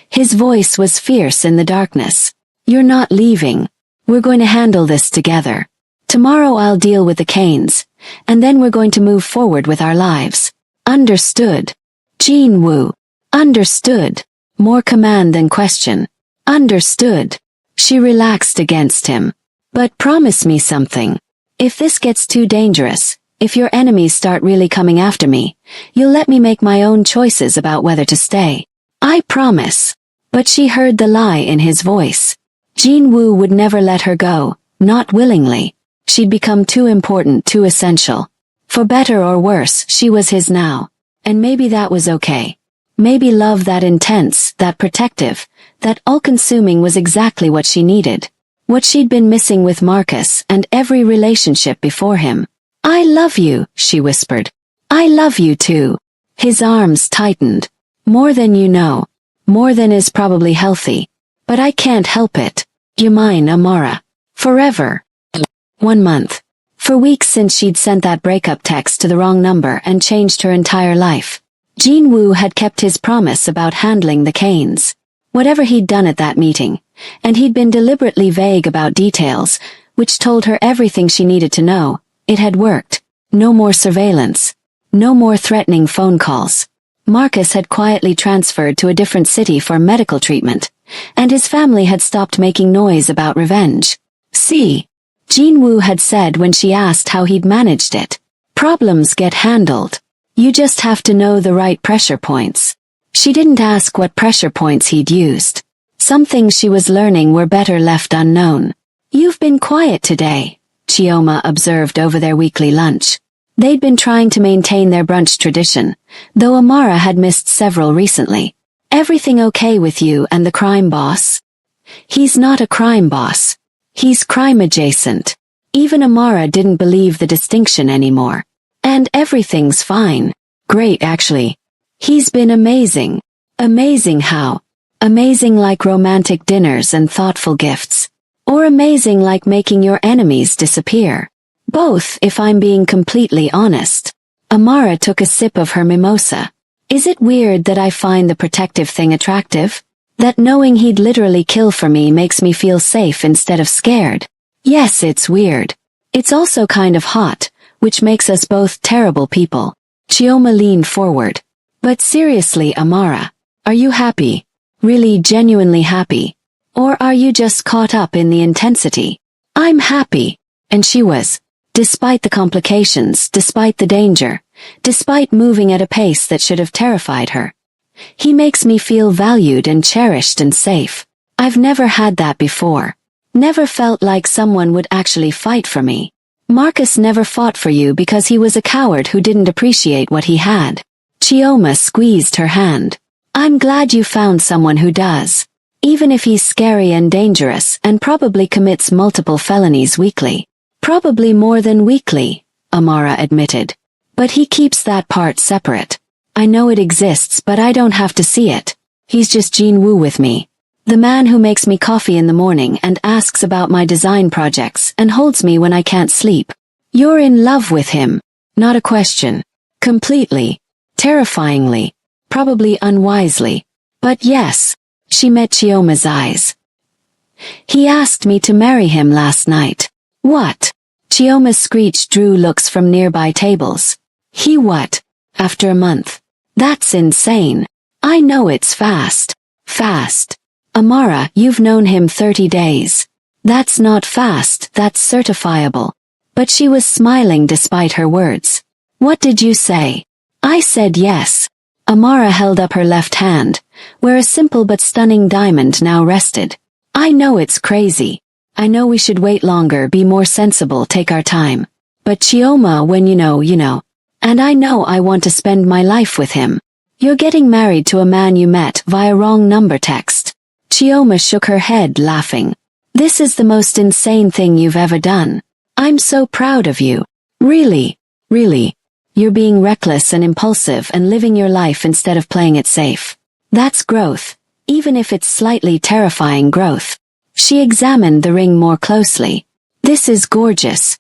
His voice was fierce in the darkness. You're not leaving. We're going to handle this together. Tomorrow I'll deal with the Kanes, and then we're going to move forward with our lives. Understood? Jin Woo. Understood. More command than question. Understood. She relaxed against him. But promise me something. If this gets too dangerous, if your enemies start really coming after me, you'll let me make my own choices about whether to stay. I promise. But she heard the lie in his voice. Jin Woo would never let her go, not willingly. She'd become too important, too essential. For better or worse, she was his now. And maybe that was okay. Maybe love that intense, that protective, that all-consuming was exactly what she needed. What she'd been missing with Marcus and every relationship before him. I love you, she whispered. I love you too. His arms tightened. More than you know. More than is probably healthy. But I can't help it. You're mine, Amara. Forever. 1 month. For weeks since she'd sent that breakup text to the wrong number and changed her entire life. Jin Woo had kept his promise about handling the Kanes. Whatever he'd done at that meeting, and he'd been deliberately vague about details, which told her everything she needed to know. It had worked. No more surveillance. No more threatening phone calls. Marcus had quietly transferred to a different city for medical treatment, and his family had stopped making noise about revenge. See, Jinwoo had said when she asked how he'd managed it. Problems get handled. You just have to know the right pressure points. She didn't ask what pressure points he'd used. Some things she was learning were better left unknown. You've been quiet today, Chioma observed over their weekly lunch. They'd been trying to maintain their brunch tradition, though Amara had missed several recently. Everything okay with you and the crime boss? He's not a crime boss. He's crime adjacent. Even Amara didn't believe the distinction anymore. And everything's fine. Great, actually. He's been amazing. Amazing how? Amazing like romantic dinners and thoughtful gifts. Or amazing like making your enemies disappear. Both, if I'm being completely honest. Amara took a sip of her mimosa. Is it weird that I find the protective thing attractive? That knowing he'd literally kill for me makes me feel safe instead of scared? Yes, it's weird. It's also kind of hot, which makes us both terrible people. Chioma leaned forward. But seriously, Amara, are you happy? Really genuinely happy? Or are you just caught up in the intensity? I'm happy. And she was. Despite the complications, despite the danger, despite moving at a pace that should have terrified her. He makes me feel valued and cherished and safe. I've never had that before. Never felt like someone would actually fight for me. Marcus never fought for you because he was a coward who didn't appreciate what he had. Chioma squeezed her hand. I'm glad you found someone who does. Even if he's scary and dangerous and probably commits multiple felonies weekly. Probably more than weekly, Amara admitted. But he keeps that part separate. I know it exists, but I don't have to see it. He's just Jinwoo with me. The man who makes me coffee in the morning and asks about my design projects and holds me when I can't sleep. You're in love with him. Not a question. Completely. Terrifyingly. Probably unwisely. But yes. She met Chioma's eyes. He asked me to marry him last night. What? Chioma's screech drew looks from nearby tables. He what? After a month. That's insane. I know it's fast. Fast. Amara, you've known him 30 days. That's not fast, that's certifiable. But she was smiling despite her words. What did you say? I said yes. Amara held up her left hand, where a simple but stunning diamond now rested. I know it's crazy. I know we should wait longer, be more sensible, take our time. But Chioma, when you know, you know. And I know I want to spend my life with him. You're getting married to a man you met via wrong number text. Chioma shook her head, laughing. This is the most insane thing you've ever done. I'm so proud of you. Really, really. You're being reckless and impulsive and living your life instead of playing it safe. That's growth, even if it's slightly terrifying growth. She examined the ring more closely. This is gorgeous.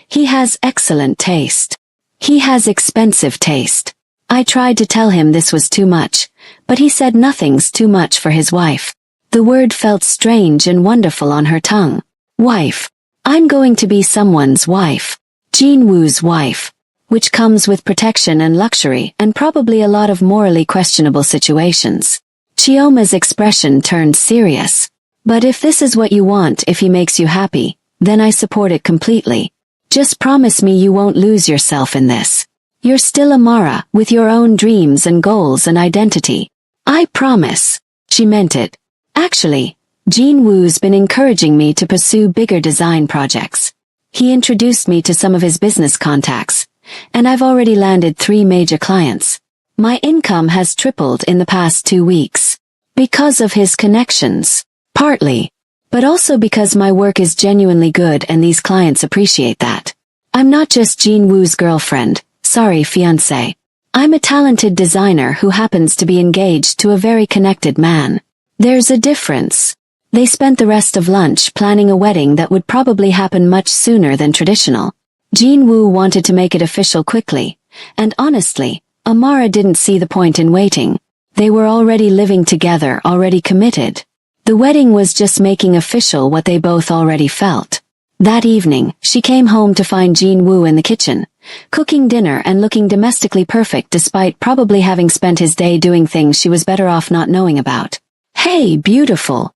He has excellent taste. He has expensive taste. I tried to tell him this was too much, but he said nothing's too much for his wife. The word felt strange and wonderful on her tongue. Wife. I'm going to be someone's wife. Jinwoo's wife. Which comes with protection and luxury and probably a lot of morally questionable situations. Chioma's expression turned serious. But if this is what you want, if he makes you happy, then I support it completely. Just promise me you won't lose yourself in this. You're still Amara, with your own dreams and goals and identity. I promise. She meant it. Actually, Jinwoo's been encouraging me to pursue bigger design projects. He introduced me to some of his business contacts, and I've already landed 3 major clients. My income has tripled in the past 2 weeks. Because of his connections. Partly. But also because my work is genuinely good and these clients appreciate that. I'm not just Jinwoo's girlfriend, sorry fiancé. I'm a talented designer who happens to be engaged to a very connected man. There's a difference. They spent the rest of lunch planning a wedding that would probably happen much sooner than traditional. Jinwoo wanted to make it official quickly, and honestly, Amara didn't see the point in waiting. They were already living together, already committed. The wedding was just making official what they both already felt. That evening, she came home to find Jin-woo in the kitchen, cooking dinner and looking domestically perfect despite probably having spent his day doing things she was better off not knowing about. "Hey, beautiful."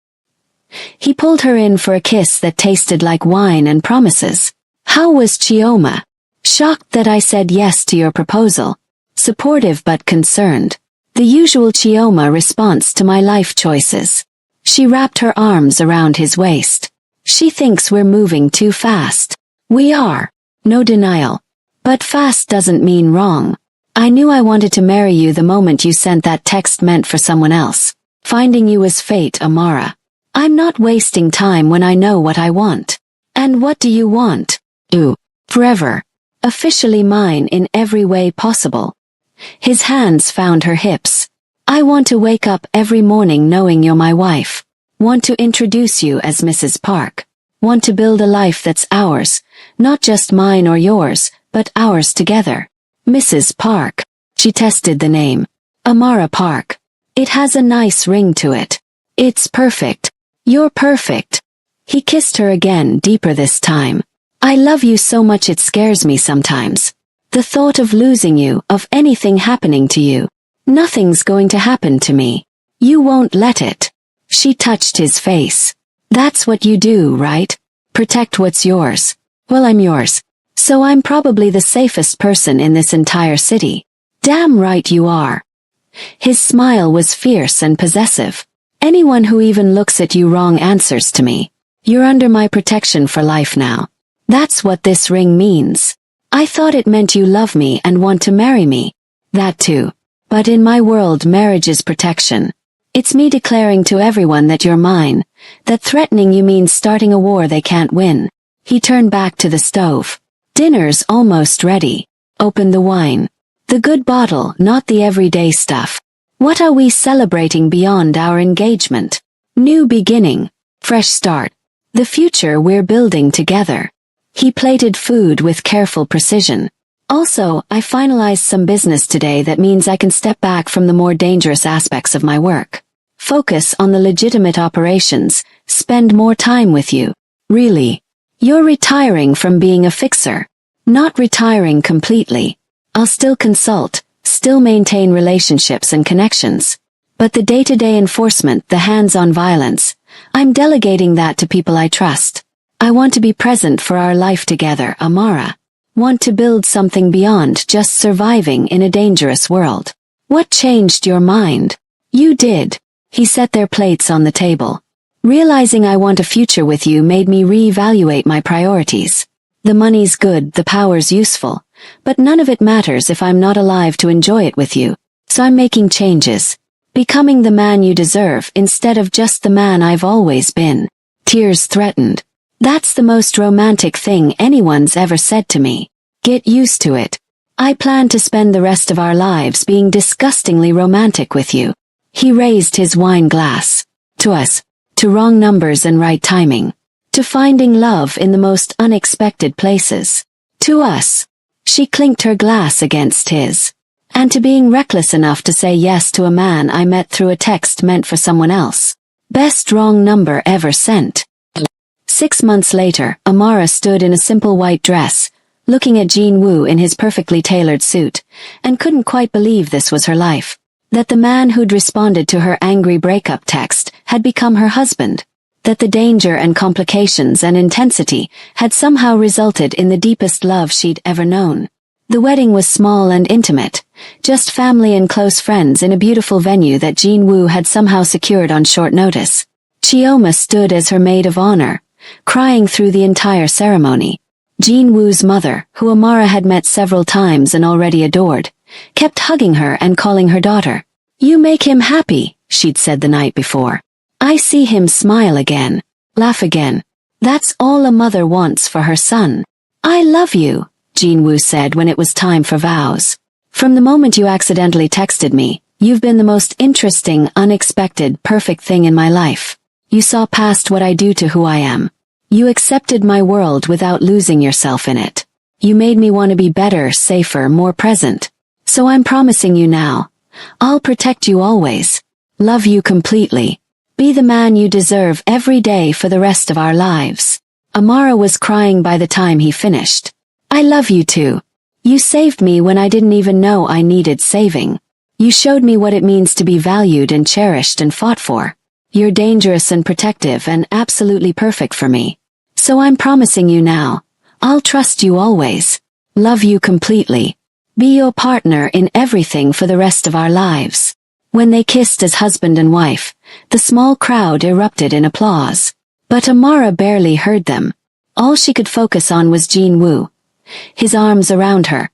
He pulled her in for a kiss that tasted like wine and promises. "How was Chioma?" "Shocked that I said yes to your proposal. Supportive but concerned. The usual Chioma response to my life choices." She wrapped her arms around his waist. "She thinks we're moving too fast." "We are. No denial. But fast doesn't mean wrong. I knew I wanted to marry you the moment you sent that text meant for someone else. Finding you was fate, Amara. I'm not wasting time when I know what I want." "And what do you want?" "Ooh, forever. Officially mine in every way possible." His hands found her hips. "I want to wake up every morning knowing you're my wife. Want to introduce you as Mrs. Park. Want to build a life that's ours, not just mine or yours, but ours together." "Mrs. Park." She tested the name. "Amara Park. It has a nice ring to it." "It's perfect. You're perfect." He kissed her again, deeper this time. "I love you so much it scares me sometimes. The thought of losing you, of anything happening to you. Nothing's going to happen to me. You won't let it." She touched his face. "That's what you do, right? Protect what's yours." "Well, I'm yours. So I'm probably the safest person in this entire city." "Damn right you are." His smile was fierce and possessive. "Anyone who even looks at you wrong answers to me. You're under my protection for life now. That's what this ring means. I thought it meant you love me and want to marry me." "That too. But in my world marriage is protection. It's me declaring to everyone that you're mine, that threatening you means starting a war they can't win." He turned back to the stove. "Dinner's almost ready. Open the wine. The good bottle, not the everyday stuff. What are we celebrating beyond our engagement? New beginning. Fresh start. The future we're building together." He plated food with careful precision. "Also, I finalized some business today that means I can step back from the more dangerous aspects of my work. Focus on the legitimate operations, spend more time with you." "Really? You're retiring from being a fixer." "Not retiring completely. I'll still consult, still maintain relationships and connections. But the day-to-day enforcement, the hands-on violence, I'm delegating that to people I trust. I want to be present for our life together, Amara. Want to build something beyond just surviving in a dangerous world." "What changed your mind?" "You did." He set their plates on the table. "Realizing I want a future with you made me reevaluate my priorities. The money's good, the power's useful, but none of it matters if I'm not alive to enjoy it with you. So I'm making changes. Becoming the man you deserve instead of just the man I've always been." Tears threatened. "That's the most romantic thing anyone's ever said to me." "Get used to it. I plan to spend the rest of our lives being disgustingly romantic with you." He raised his wine glass. "To us. To wrong numbers and right timing. To finding love in the most unexpected places. To us." She clinked her glass against his. "And to being reckless enough to say yes to a man I met through a text meant for someone else. Best wrong number ever sent." 6 months later, Amara stood in a simple white dress, looking at Jin-woo in his perfectly tailored suit, and couldn't quite believe this was her life. That the man who'd responded to her angry breakup text had become her husband. That the danger and complications and intensity had somehow resulted in the deepest love she'd ever known. The wedding was small and intimate, just family and close friends in a beautiful venue that Jin-woo had somehow secured on short notice. Chioma stood as her maid of honor, crying through the entire ceremony. Jin-woo's mother, who Amara had met several times and already adored, kept hugging her and calling her daughter. "You make him happy," she'd said the night before. "I see him smile again, laugh again. That's all a mother wants for her son." "I love you," Jin-woo said when it was time for vows. "From the moment you accidentally texted me, you've been the most interesting, unexpected, perfect thing in my life. You saw past what I do to who I am. You accepted my world without losing yourself in it. You made me want to be better, safer, more present. So I'm promising you now, I'll protect you always. Love you completely. Be the man you deserve every day for the rest of our lives." Amara was crying by the time he finished. I love you too. You saved me when I didn't even know I needed saving. You showed me what it means to be valued and cherished and fought for. You're dangerous and protective and absolutely perfect for me. So I'm promising you now, I'll trust you always. Love you completely. Be your partner in everything for the rest of our lives. When they kissed as husband and wife, the small crowd erupted in applause. But Amara barely heard them. All she could focus on was Jin-woo. His arms around her.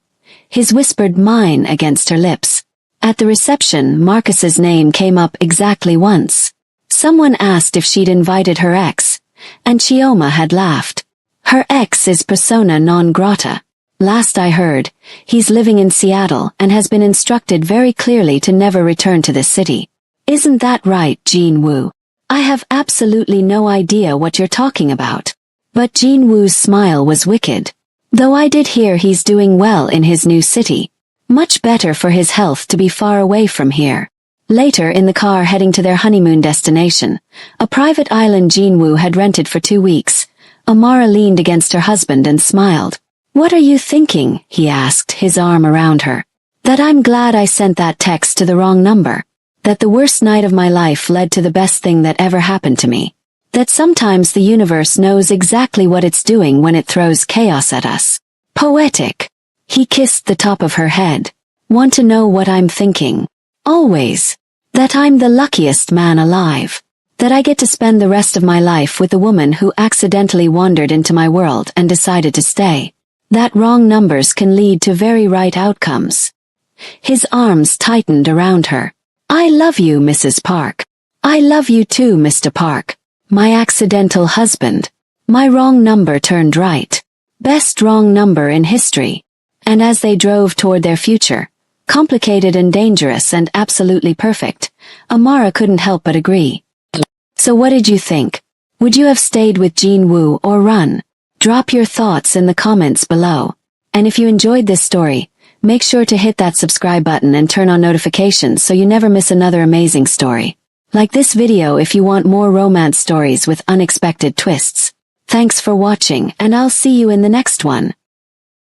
His whispered mine against her lips. At the reception, Marcus's name came up exactly once. Someone asked if she'd invited her ex, and Chioma had laughed. Her ex is persona non grata. Last I heard, he's living in Seattle and has been instructed very clearly to never return to this city. Isn't that right, Jin-woo? I have absolutely no idea what you're talking about. But Jin-woo's smile was wicked. Though I did hear he's doing well in his new city. Much better for his health to be far away from here. Later in the car heading to their honeymoon destination, a private island Jin-woo had rented for 2 weeks, Amara leaned against her husband and smiled. What are you thinking? He asked, his arm around her. That I'm glad I sent that text to the wrong number. That the worst night of my life led to the best thing that ever happened to me. That sometimes the universe knows exactly what it's doing when it throws chaos at us. Poetic. He kissed the top of her head. Want to know what I'm thinking? Always. That I'm the luckiest man alive. That I get to spend the rest of my life with a woman who accidentally wandered into my world and decided to stay. That wrong numbers can lead to very right outcomes. His arms tightened around her. I love you, Mrs. Park. I love you too, Mr. Park. My accidental husband. My wrong number turned right. Best wrong number in history. And as they drove toward their future, complicated and dangerous and absolutely perfect, Amara couldn't help but agree. So what did you think? Would you have stayed with Jin-woo or run? Drop your thoughts in the comments below. And if you enjoyed this story, make sure to hit that subscribe button and turn on notifications so you never miss another amazing story. Like this video if you want more romance stories with unexpected twists. Thanks for watching and I'll see you in the next one.